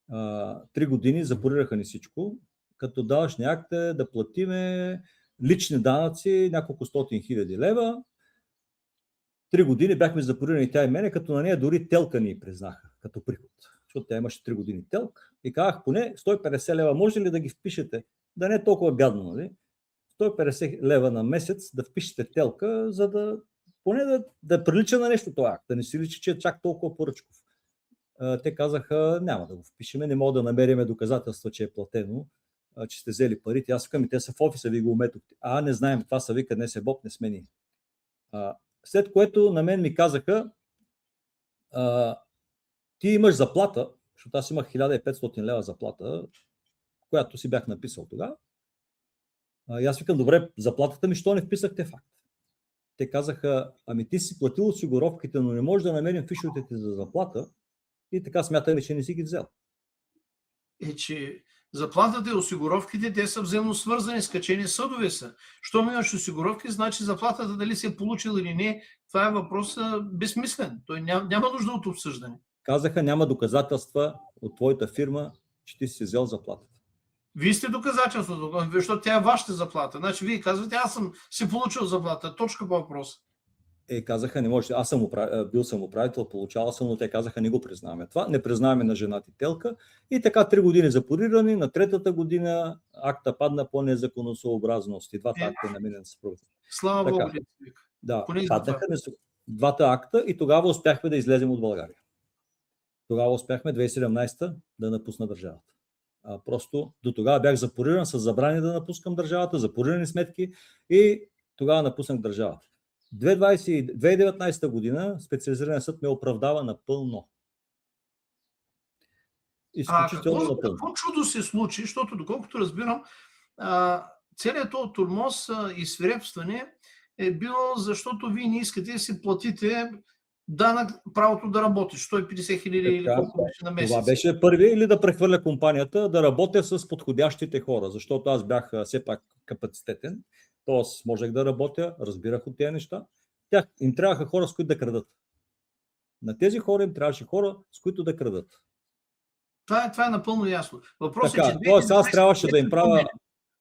3 години запорираха ни всичко, като данъчния акт е да платиме лични данъци няколко стотин хиляди лева. 3 години бяхме запорирани тя и мене, като на нея дори телка ни признаха като приход. Защото тя имаше 3 години телк. И казах, поне 150 лева може ли да ги впишете? Да не е толкова гадно, нали? 150 лева на месец да впишете телка, за да поне да прилича на нещо това акт, да не си личи, че е чак толкова поръчков. Те казаха, няма да го впишеме, не мога да намериме доказателства, че е платено, че сте взели парите. Аз викам, и те са в офиса, ви го уметохте. Не знаем, това са вика, днес е Бог, не сме ние. След което на мен ми казаха, ти имаш заплата, защото аз имах 1500 лева заплата, която си бях написал тогава. И аз викам, добре, заплатата ми, що не вписахте факт? Те казаха, ти си платил осигуровките, но не можеш да намерим фишовете ти за заплата и така смятаме, че не си ги взел. Че заплатата и осигуровките, те са взаимно свързани, скачени съдове са. Щом имаш осигуровки, значи заплатата дали си е получил или не, това е въпрос безсмислен. Той няма нужда от обсъждане. Казаха, няма доказателства от твоята фирма, че ти си взел заплатата. Вие сте доказателството, защото тя е вашата заплата. Значи вие казвате, аз съм си получил заплата. Точка по въпрос. Казаха, не може. Аз съм бил съм управител, получавал съм, но те казаха, не го признаваме това. Не признаваме на жената и телка. И така 3 години запорирани. На 3-та година акта падна по незаконосъобразност. И двата акта на мен са съпругата. Слава Богу. Да, паднаха двата акта и тогава успяхме да излезем от България. Тогава успяхме 2017 да напусна държавата. Просто до тогава бях запориран с забрани да напускам държавата, запорирани сметки и тогава напуснах държавата. 2019 година специализиран съд ме оправдава напълно. Изключително напълно. Какво чудо се случи, защото доколкото разбирам, целият този тормоз и свирепстване е било, защото вие не искате да си платите данък правото да работиш. 150 хиляди или колко беше на месец. Това беше първи, или да прехвърля компанията, да работя с подходящите хора, защото аз бях все пак капацитетен, т.е. можех да работя, разбирах от тези неща. Им трябваха хора, с които да крадат. На тези хора им трябваше хора, с които да крадат. Това е напълно ясно. Въпросът е, че аз трябваше да им правя...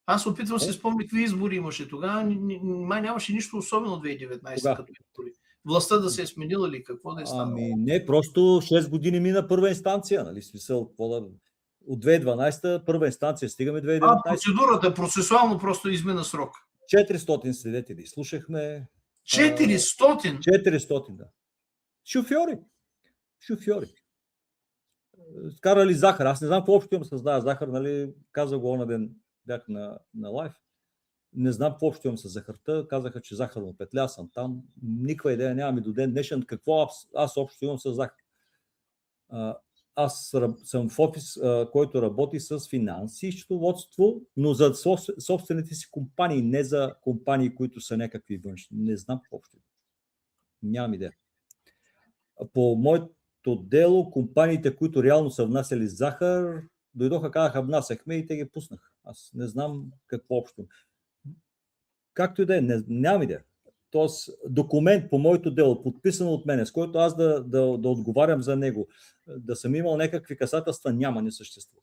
Аз опитвам се спомня какви избори имаше тогава. Май нямаше нищо особено 2019 като избори. Властта да се е сменила ли? Какво да е станало? Не, просто 6 години мина първа инстанция. Нали? Смисъл, от 2012 първа инстанция стигаме 2019. Процедурата процесуално просто измина срок. 400 свидетели слушахме. 400? 400, да. Шофьори. Скарали захар. Аз не знам какво общо имам с захар, нали? Казах го оня ден, бях на лайв. Не знам какво общо имам с захарта. Казаха, че захарно петля, съм там. Никаква идея нямам и до ден днешен какво аз общо имам с захар. Аз съм в офис, който работи с финанси, счетоводство, но за собствените си компании, не за компании, които са някакви външни. Не знам какво общо. Нямам идея. По моето дело, компаниите, които реално са внасяли захар, дойдоха, казаха, внасяхме и те ги пуснах. Аз не знам какво общо. Както и да е, нямам идея. Тоест, документ по моето дело, подписан от мене, с който аз да отговарям за него, да съм имал някакви касателства, не съществува.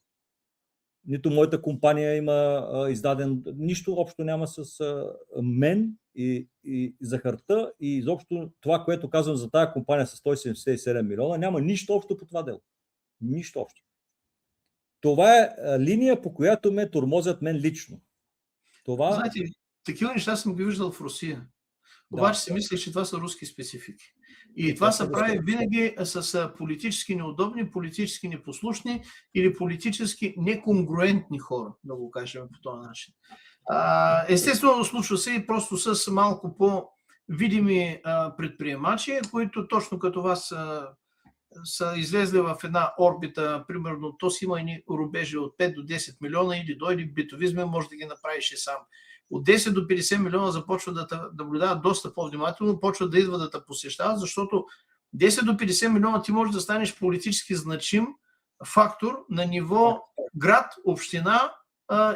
Нито моята компания има издаден, нищо общо няма с мен и захарта и изобщо това, което казвам за тази компания с 177 милиона, няма нищо общо по това дело. Нищо общо. Това е линия, по която ме тормозят мен лично. Това... Знаете, такива неща съм ги виждал в Русия. Обаче си мисля, че това са руски специфики. И това се прави винаги с политически неудобни, политически непослушни или политически неконгруентни хора, да го кажем по този начин. Естествено, случва се и просто с малко по-видими предприемачи, които точно като вас са излезли в една орбита, примерно, то си има едни рубежи от 5 до 10 милиона или дойде битовизма, може да ги направиш и сам. от 10 до 50 милиона започват да те наблюдават доста по-внимателно, почват да идват да те посещават, защото 10 до 50 милиона ти можеш да станеш политически значим фактор на ниво град, община,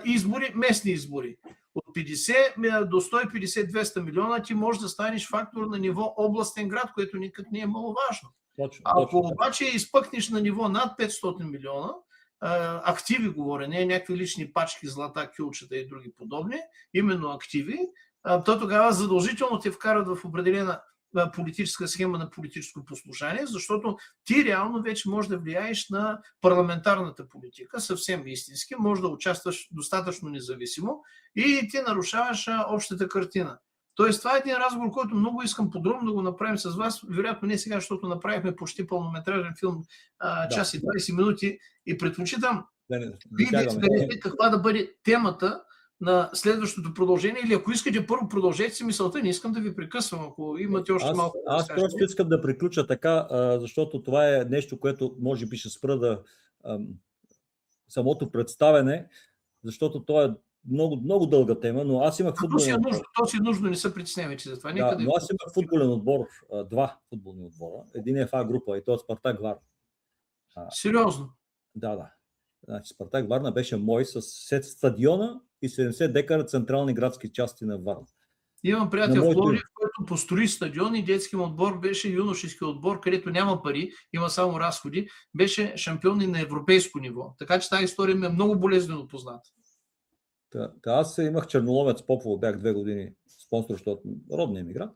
избори, местни избори. От 50 до 150-200 милиона ти можеш да станеш фактор на ниво областен град, което никак не е маловажно. Ако обаче изпъкнеш на ниво над 500 милиона, активи говоря, не някакви лични пачки, злата, кюлчета и други подобни, именно активи, то тогава задължително те вкарат в определена политическа схема на политическо послушание, защото ти реално вече можеш да влияеш на парламентарната политика, съвсем истински, можеш да участваш достатъчно независимо и ти нарушаваш общата картина. Тоест, това е един разговор, който много искам подробно да го направим с вас. Вероятно не сега, защото направихме почти пълнометражен филм, час и 20 минути и предпочитам вие да изберете каква да бъде темата на следващото продължение, или ако искате първо продължете си мисълта, не искам да ви прекъсвам, ако имате още малко. Аз просто искам да приключа така, защото това е нещо, което може би ще спра да самото представяне, защото то е много дълга тема, но аз имах футболен отбор. То си е нужно, не се притеснявайте за това. Но аз имах футболен отбор, два футболни отбора. Един е в А група и то е Спартак Варна. Сериозно? Да. Значи Спартак Варна беше мой с стадиона и 70 декара централни градски части на Варна. Имам приятел в Пловдив, който построи стадион и детски отбор беше юношески отбор, където няма пари, има само разходи, беше шампион и на европейско ниво. Така че тази история ми е много болезнено позната. Аз имах Черноломец Попово, бях 2 години спонсор, защото родния ми град.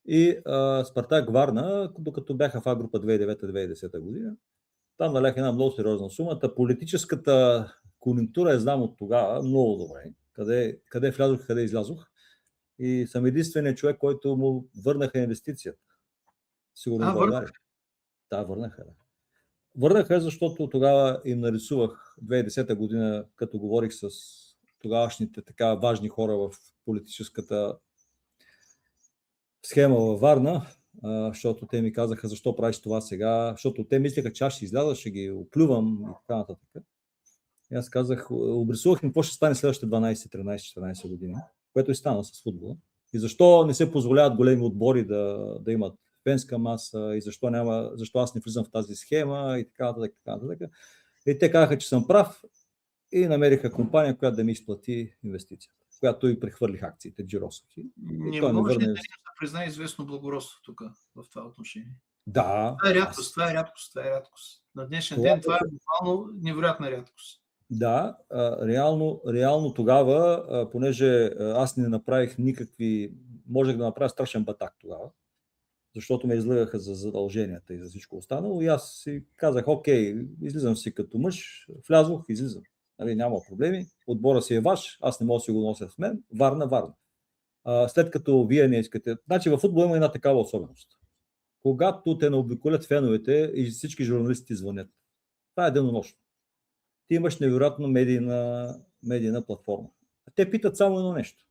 И Спартак Варна, докато бяха в А група 2009-2010 година, там налях една много сериозна сума. Политическата конюнктура я знам от тогава много добре. Къде влязох, къде излязох. И съм единственият човек, който му върнаха инвестицията. Сигурно в България. Да, върнаха. Върнаха, защото тогава им нарисувах 2010 година, като говорих с тогавашните така важни хора в политическата схема във Варна, защото те ми казаха защо правиш това сега, защото те мислеха, че аз ще изляза, ще ги оплювам и така нататък. И аз казах, обрисувах им какво ще стане следващите 12, 13, 14 години, което и стана с футбола. И защо не се позволяват големи отбори да имат фенска маса и защо аз не влизам в тази схема и така нататък. И те казаха, че съм прав и намериха компания, която да ми изплати инвестицията, която и прехвърлих акциите, Джиросоки. Не може да признае известно благородство тук, в това отношение. Да. Това е рядкост. На днешен ден това е буквално невероятна рядкост. Да, реално тогава, понеже аз не направих можех да направя страшен батак тогава, защото ме излагаха за задълженията и за всичко останало. И аз си казах, окей, излизам си като мъж, влязох, излизам. Няма проблеми, отбора си е ваш, аз не мога да си го нося с мен, Варна. След като вие не искате... Значи във футбола има една такава особеност. Когато те наобиколят феновете и всички журналисти звънят, това е денонощно. Ти имаш невероятно медийна платформа. Те питат само едно нещо.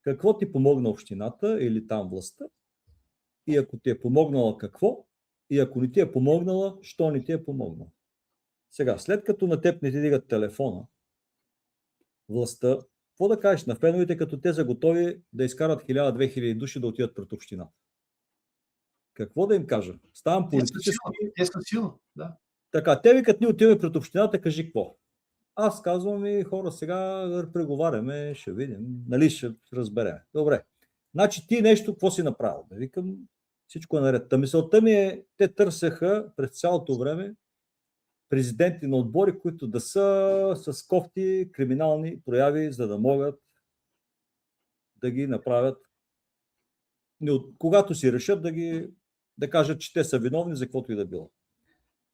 Какво ти помогна общината или там властта? И ако ти е помогнала какво? И ако не ти е помогнала, що не ти е помогнала? Сега, след като на теб не ти дигат телефона, властта, какво да кажеш на феновете, като те са готови да изкарат 1000-2000 души да отидат пред общината? Какво да им кажа? Ставам политически... Те са сила, да. Така, те викат, ни отиваме пред общината, кажи какво? Аз казвам и хора, сега преговаряме, ще видим, ще разберем. Добре. Значи ти нещо, какво си направил? Да викам, всичко е наред. Мисълта ми е, те търсеха през цялото време президенти на отбори, които да са с кофти криминални прояви, за да могат да ги направят. Когато си решат да кажат, че те са виновни за каквото и да било.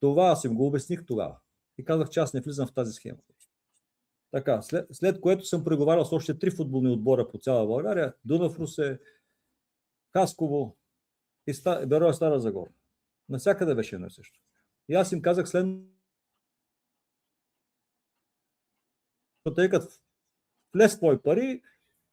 Това аз им го обясних тогава. И казах, че аз не влизам в тази схема. Така, след което съм преговарял с още 3 футболни отбора по цяла България. Дунав, Русе, Хасково и Бероя, Стара Загора. Навсякъде беше едно също. И аз им казах тъй като влез твои пари,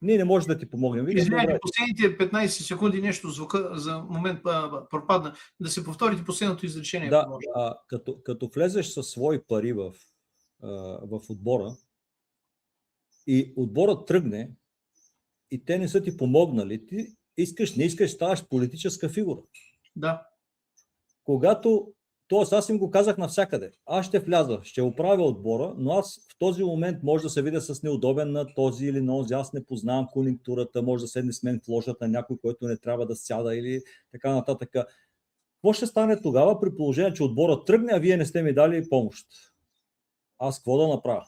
ние не можем да ти помогнем. Извинявайте, последните 15 секунди нещо звука за момент пропадна. Да се повторите последното изречение. Да, като влезеш със свои пари в отбора и отборът тръгне и те не са ти помогнали, ти искаш, не искаш, ставаш политическа фигура. Да. Когато, т.е. аз им го казах навсякъде, аз ще вляза, ще оправя отбора, но аз в този момент може да се видя с неудобен на този или на този, аз не познавам конюнктурата, може да седне с мен в ложата на някой, който не трябва да сяда или така нататък. Какво ще стане тогава при положение, че отборът тръгне, а вие не сте ми дали помощ? Аз какво да направя?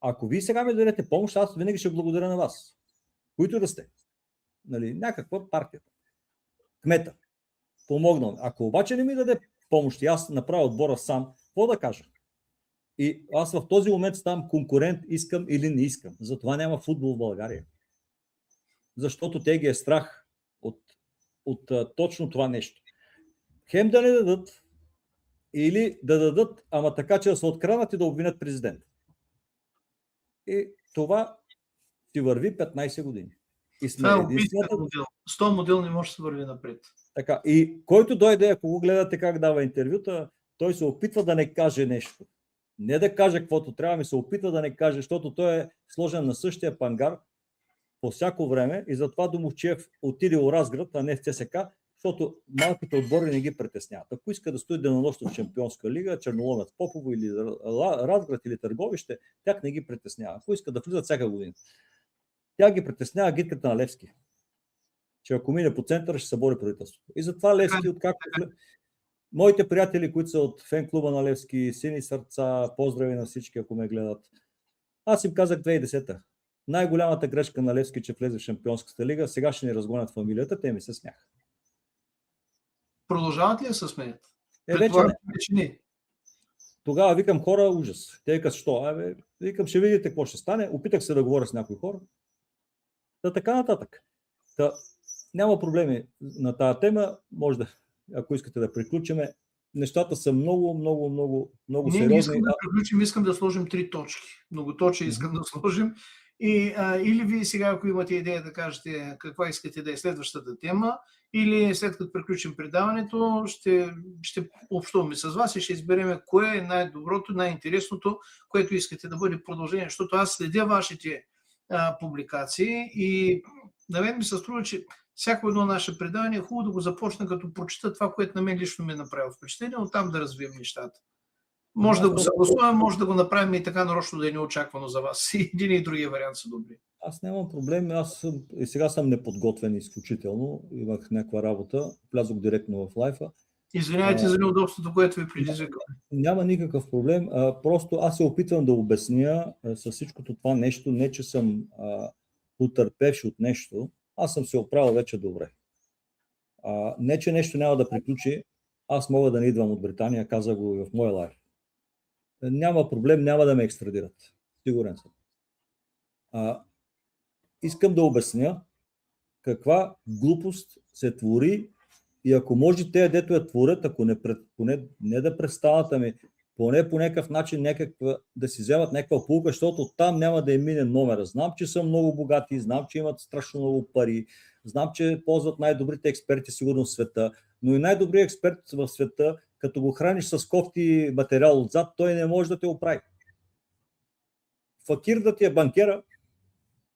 Ако вие сега ми дадете помощ, аз винаги ще благодаря на вас. Които да сте. Нали, някаква партия. Кмета. Помогнал. Ако обаче не ми даде помощ и аз направя отбора сам, какво да кажа? И аз в този момент ставам конкурент, искам или не искам. Затова няма футбол в България. Защото те ги е страх от точно това нещо. Хем да не дадат, или да дадат, ама така, че да се откранат и да обвинят президента. И това ти върви 15 години. И сме Това е единствената... модел. С този модел не може да се върви напред. Така, и който дойде, ако го гледате как дава интервюта, той се опитва да не каже нещо. Не да каже каквото трябва, ми се опитва да не каже, защото той е сложен на същия пангар по всяко време и затова Домовчиев отиде у Разград, а не в ЦСК, защото малките отбори не ги притесняват. Ако иска да стои денонощно в Шампионска лига, Черноломец Попово или Разград или Търговище, тях не ги притеснява. Ако иска да влизат всяка година. Тя ги притеснява гидката на Левски. Че ако мине по центъра, ще събори правителството. И затова Левски, откакто... Моите приятели, които са от фен клуба на Левски, сини сърца, поздрави на всички, ако ме гледат. Аз им казах 2010-та. Най-голямата грешка на Левски, че влезе в Шампионската лига, сега ще ни разгонят фамилията, те ми се смяха. Продължават ли да се смеят? Вече не. Тогава викам хора, ужас. Те викат, що? Викам, ще видите какво ще стане. Опитах се да говоря с някои хора. Така нататък. Няма проблеми на тази тема. Може да, ако искате да приключиме. Нещата са много сериозни. Не искам да приключим, искам да сложим 3 точки. Многоточие искам да сложим. Или вие сега, ако имате идея да кажете каква искате да е следващата тема, или след като приключим предаването, ще общуваме с вас и ще изберем кое е най-доброто, най-интересното, което искате да бъде продължение. Защото аз следя вашите публикации и на мен ми се струва, че всяко едно наше предаване е хубаво да го започна като прочита това, което на мен лично ми е направило впечатление, оттам да развием нещата. Може да го съгласуваме, може да го направим и така нарочно да е неочаквано за вас. И един и другия вариант са добри. Аз нямам проблем. Аз и сега съм неподготвен изключително. Имах някаква работа. Влязох директно в лайфа. Извинявайте за неудобството, което ви предизвикам. Няма никакъв проблем. Просто аз се опитвам да обясня с всичкото това нещо. Не, че съм потърпевш от нещо. Аз съм се оправил вече добре. Не, че нещо няма да приключи. Аз мога да не идвам от Британия. Казах го и в моя лайф. Няма проблем, няма да ме екстрадират. Сигурен съм. Искам да обясня каква глупост се твори и ако може те, дето я творят, ако не да престанат, ами поне по някакъв начин да си вземат някаква полука, защото там няма да им мине номера. Знам, че са много богати, знам, че имат страшно много пари, знам, че ползват най-добрите експерти сигурно в света, но и най-добрият експерт в света, като го храниш с кофти материал отзад, той не може да те оправи. Факир да ти е банкера,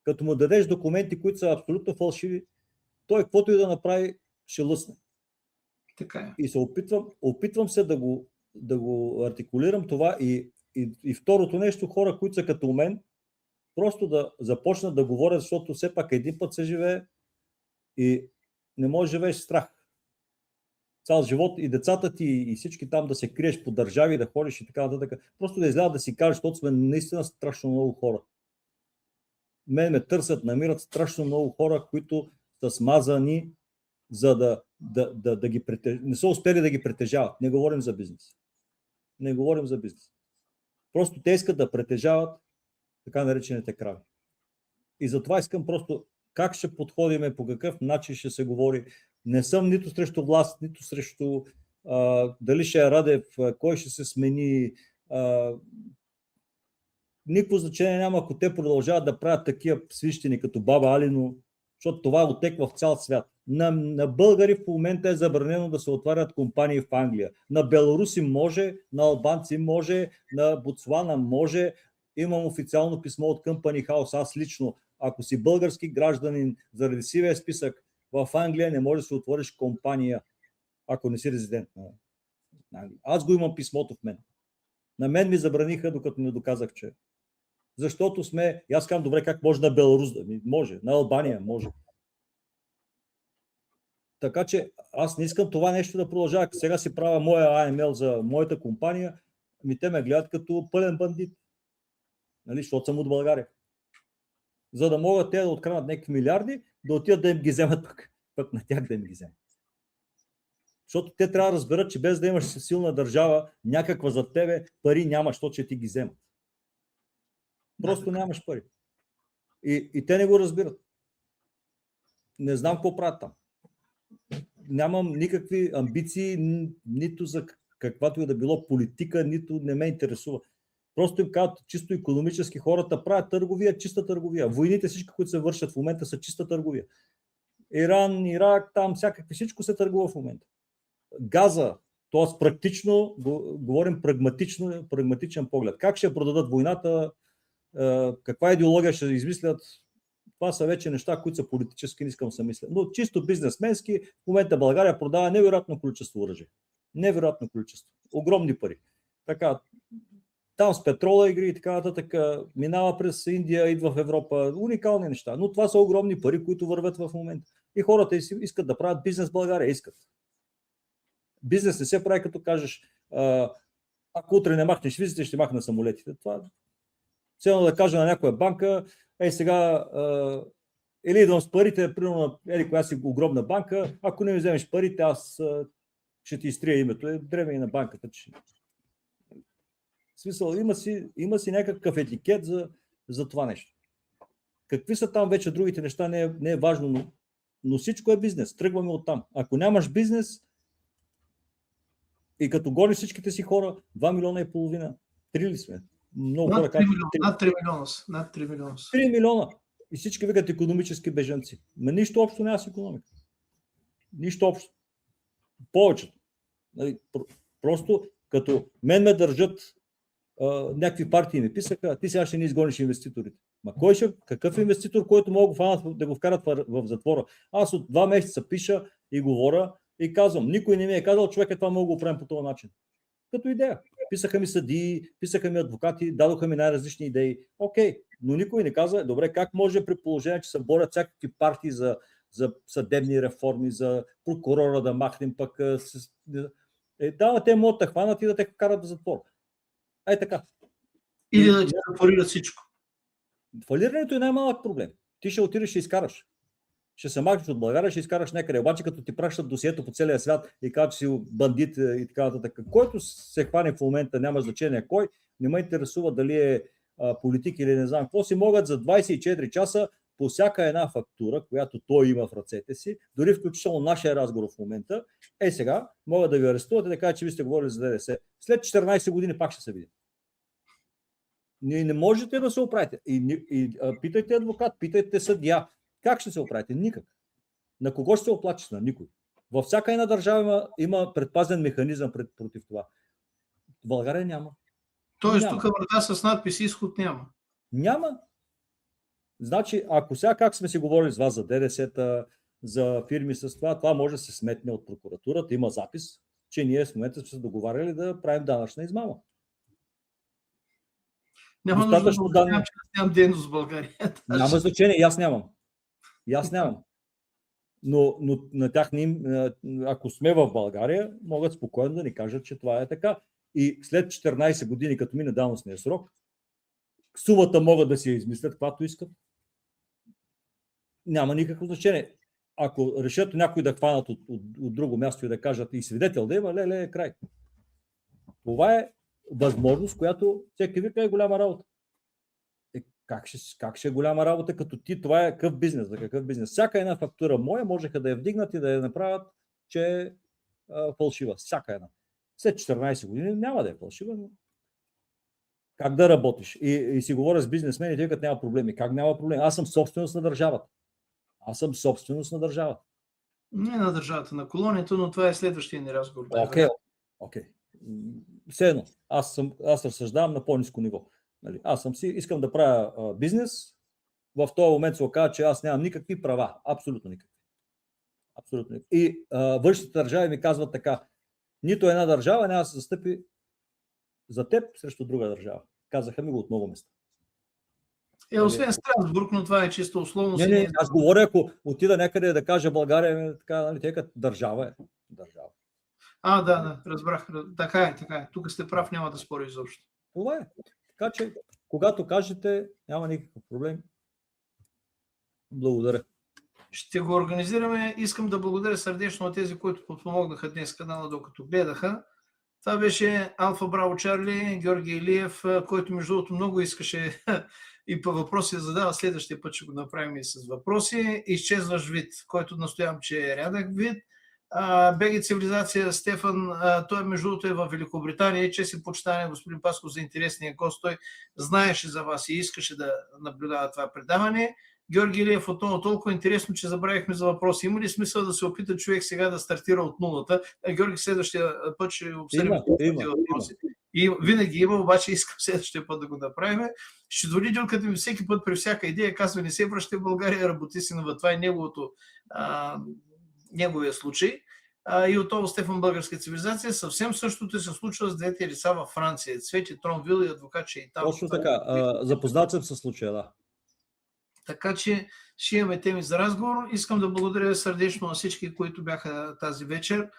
като му дадеш документи, които са абсолютно фалшиви, той каквото и да направи, ще лъсне. Така е. И се опитвам се да го артикулирам това и второто нещо, хора, които са като мен, просто да започнат да говорят, защото все пак един път се живее и не можеш да живееш в страх. Цял живот и децата ти и всички там да се криеш по държави, да ходиш и така нататък. Просто да излязат да си кажеш, защото сме наистина страшно много хора. Мен ме търсят, намират страшно много хора, които са смазани, за да ги не са успели да ги притежават. Не говорим за бизнес. Не говорим за бизнес. Просто те искат да притежават така наречените крави. И затова искам просто как ще подходиме, по какъв начин ще се говори. Не съм нито срещу власт, нито срещу дали ще е Радев, кой ще се смени. Никакво значение няма, ако те продължават да правят такива свищени като баба Алино, защото това отеква в цял свят. На българи в момента е забранено да се отварят компании в Англия. На белоруси може, на албанци може, на Ботсуана може. Имам официално писмо от Company House, аз лично ако си български гражданин заради сивия списък, в Англия не можеш да си отвориш компания, ако не си резидент на Англия. Аз го имам писмото в мен. На мен ми забраниха, докато не доказах, че. Защото сме, аз казвам, добре, как може на Беларус да ми? Може, на Албания може. Така че аз не искам това нещо да продължава. Сега си правя моя AML за моята компания, те ме гледат като пълен бандит. Нали, защото съм от България. За да могат те да откранат някакви милиарди, да отидат да им ги вземат пък на тях да им ги вземат. Защото те трябва да разберат, че без да имаш силна държава, някаква за тебе, пари нямаш, защото че ти ги вземат. Просто нямаш пари. И те не го разбират. Не знам какво правят там. Нямам никакви амбиции, нито за каквато и да било политика, нито не ме интересува. Просто им казват чисто икономически, хората правят търговия, чиста търговия. Войните, всички, които се вършат в момента, са чиста търговия. Иран, Ирак, там всякакви, всичко се търгува в момента. Газа, т.е. практично, говорим прагматичен поглед. Как ще продадат войната, каква идеология ще измислят, това са вече неща, които са политически, не искам да се мисля. Но чисто бизнесменски, в момента България продава невероятно количество оръжие. Невероятно количество. Огромни пари. Така, там с петрола игри и така нататък, минава през Индия, идва в Европа, уникални неща. Но това са огромни пари, които вървят в момента. И хората искат да правят бизнес в България, искат. Бизнес не се прави като кажеш, ако утре не махнеш визите, ще махна самолетите. Това ценно да кажа на някоя банка, сега или идвам с парите, примерно на коя си огромна банка, ако не ми вземеш парите, аз ще ти изтрия името. Дреме и на банката. Че... В смисъл, има си някакъв етикет за това нещо. Какви са там вече другите неща, не е важно, но всичко е бизнес. Тръгваме оттам. Ако нямаш бизнес и като гони всичките си хора, 2,5 милиона, 3 ли сме? Много над хора 3 милиона, над 3 милиона. Над 3 милиона. 3 милиона. И всички викат икономически бежанци. Но нищо общо няма с икономика. Нищо общо. Повечето. Просто като мен ме държат някакви партии ми писаха, ти сега ще ни изгониш инвеститорите. Ма кой ще? Какъв инвеститор, който мога да го вкарат в затвора? Аз от 2 месеца пиша и говоря и казвам, никой не ми е казал, човек това мога да го правим по този начин. Като идея. Писаха ми съдии, писаха ми адвокати, дадоха ми най-различни идеи. Окей, но никой не каза, добре, как може при положение, че се борят всякакви партии за съдебни реформи, за прокурора да махнем пък. Да, те могат да хванат и да те карат да затвор. Така. Или да ти фалират всичко. Фалирането е най-малък проблем. Ти ще отидеш и изкараш. Ще се махнеш от България, ще изкараш някъде. Обаче като ти пращат досието по целия свят и казват, че си бандит и така нататък. Който се хване в момента, няма значение кой, не ме интересува дали е политик или не знам какво, си могат за 24 часа по всяка една фактура, която той има в ръцете си, дори включително нашия разговор в момента, сега могат да ви арестуват и да кажат, че ви сте говорили за ДДС. След 14 години пак ще се видим. Не можете да се оправите. Питайте адвокат, питайте съдия. Как ще се оправите? Никак. На кого ще се оплачеш? На никой. Във всяка една държава има предпазен механизъм против това. В България няма. Тоест тук врата с надпис изход няма. Няма. Значи, ако сега как сме си говорили с вас за ДДС-та, за фирми с това може да се сметне от прокуратурата. Има запис, че ние в момента сме се договаряли да правим данъчна измама. Няма нужда да нямам дейност в България. Няма значение, и аз нямам. Но на тях ако сме в България, могат спокойно да ни кажат, че това е така. И след 14 години, като мине давностния срок, сумата могат да си я измислят, каквато искат. Няма никакво значение. Ако решат някой да хванат от друго място и да кажат и свидетел да има, леле, край. Това е възможност, която всеки вика е голяма работа. Как ще е голяма работа, като ти, това е какъв бизнес, за какъв бизнес. Всяка една фактура моя можеха да я вдигнат и да я направят, че е фалшива. Всяка една. След 14 години няма да е фалшива, но как да работиш? И си говоря с бизнесмени, тъй като няма проблеми. Как няма проблеми? Аз съм собственост на държавата. Не на държавата, на колонията, но това е следващия ни разговор. Окей. Все едно. Аз разсъждавам на по-ниско ниво. Искам да правя бизнес в този момент се оказа, че аз нямам никакви права. Абсолютно никакви. Абсолютно никакви. И външните държави ми казват така: нито една държава няма да се застъпи за теб срещу друга държава. Казаха ми го от много места. Освен Страсбург, но това е чисто условно. Не, аз говоря, ако отида някъде да кажа България, така, нали, тъй като държава е. Държава. Да, разбрах. Така е. Тук сте прав, няма да споря изобщо. Това е. Така че, когато кажете, няма никакъв проблем. Благодаря. Ще го организираме. Искам да благодаря сърдечно на тези, които подпомогнаха днес канала, докато гледаха. Това беше Алфа Браво Чарли, Георги Илиев, който между другото много искаше и по въпроси да задава. Следващия път ще го направим и с въпроси. Изчезваш вид, който настоявам, че е рядък вид. БГ Цивилизация, Стефан, той между другото е в Великобритания и чест и почитание господин Пасков за интересния гост. Той знаеше за вас и искаше да наблюдава това предаване. Георги Илиев, отново толкова интересно, че забравихме за въпроси. Има ли смисъл да се опита човек сега да стартира от нулата? Георги, следващия път ще обсъдим тези въпроси. И винаги има, обаче искам следващия път да го направим. Счетоводителката ми всеки път при всяка идея казва: не се връщай в България, работи си на това е неговия случай. И отново Стефан, Българска цивилизация. Съвсем същото се случва с двете лица във Франция. Цвети Тронвил и адвокат Шейтан. Точно така. Запознат съм със случая, да. Така че ще имаме теми за разговор. Искам да благодаря сърдечно на всички, които бяха тази вечер.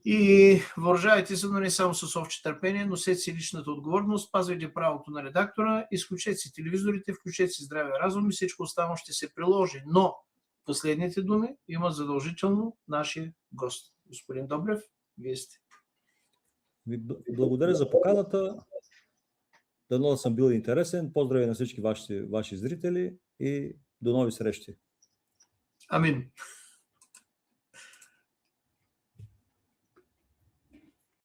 И въоръжавайте се, но не само с овче търпение, носете си личната отговорност, спазвайте правото на редактора, изключете си телевизорите, включете си здравия разум и всичко останало ще се приложи. Но последните думи има задължително нашия гост. Господин Добрев, вие сте. Благодаря за поканата. Дано да съм бил интересен. Поздрави на всички ваши зрители и до нови срещи. Амин.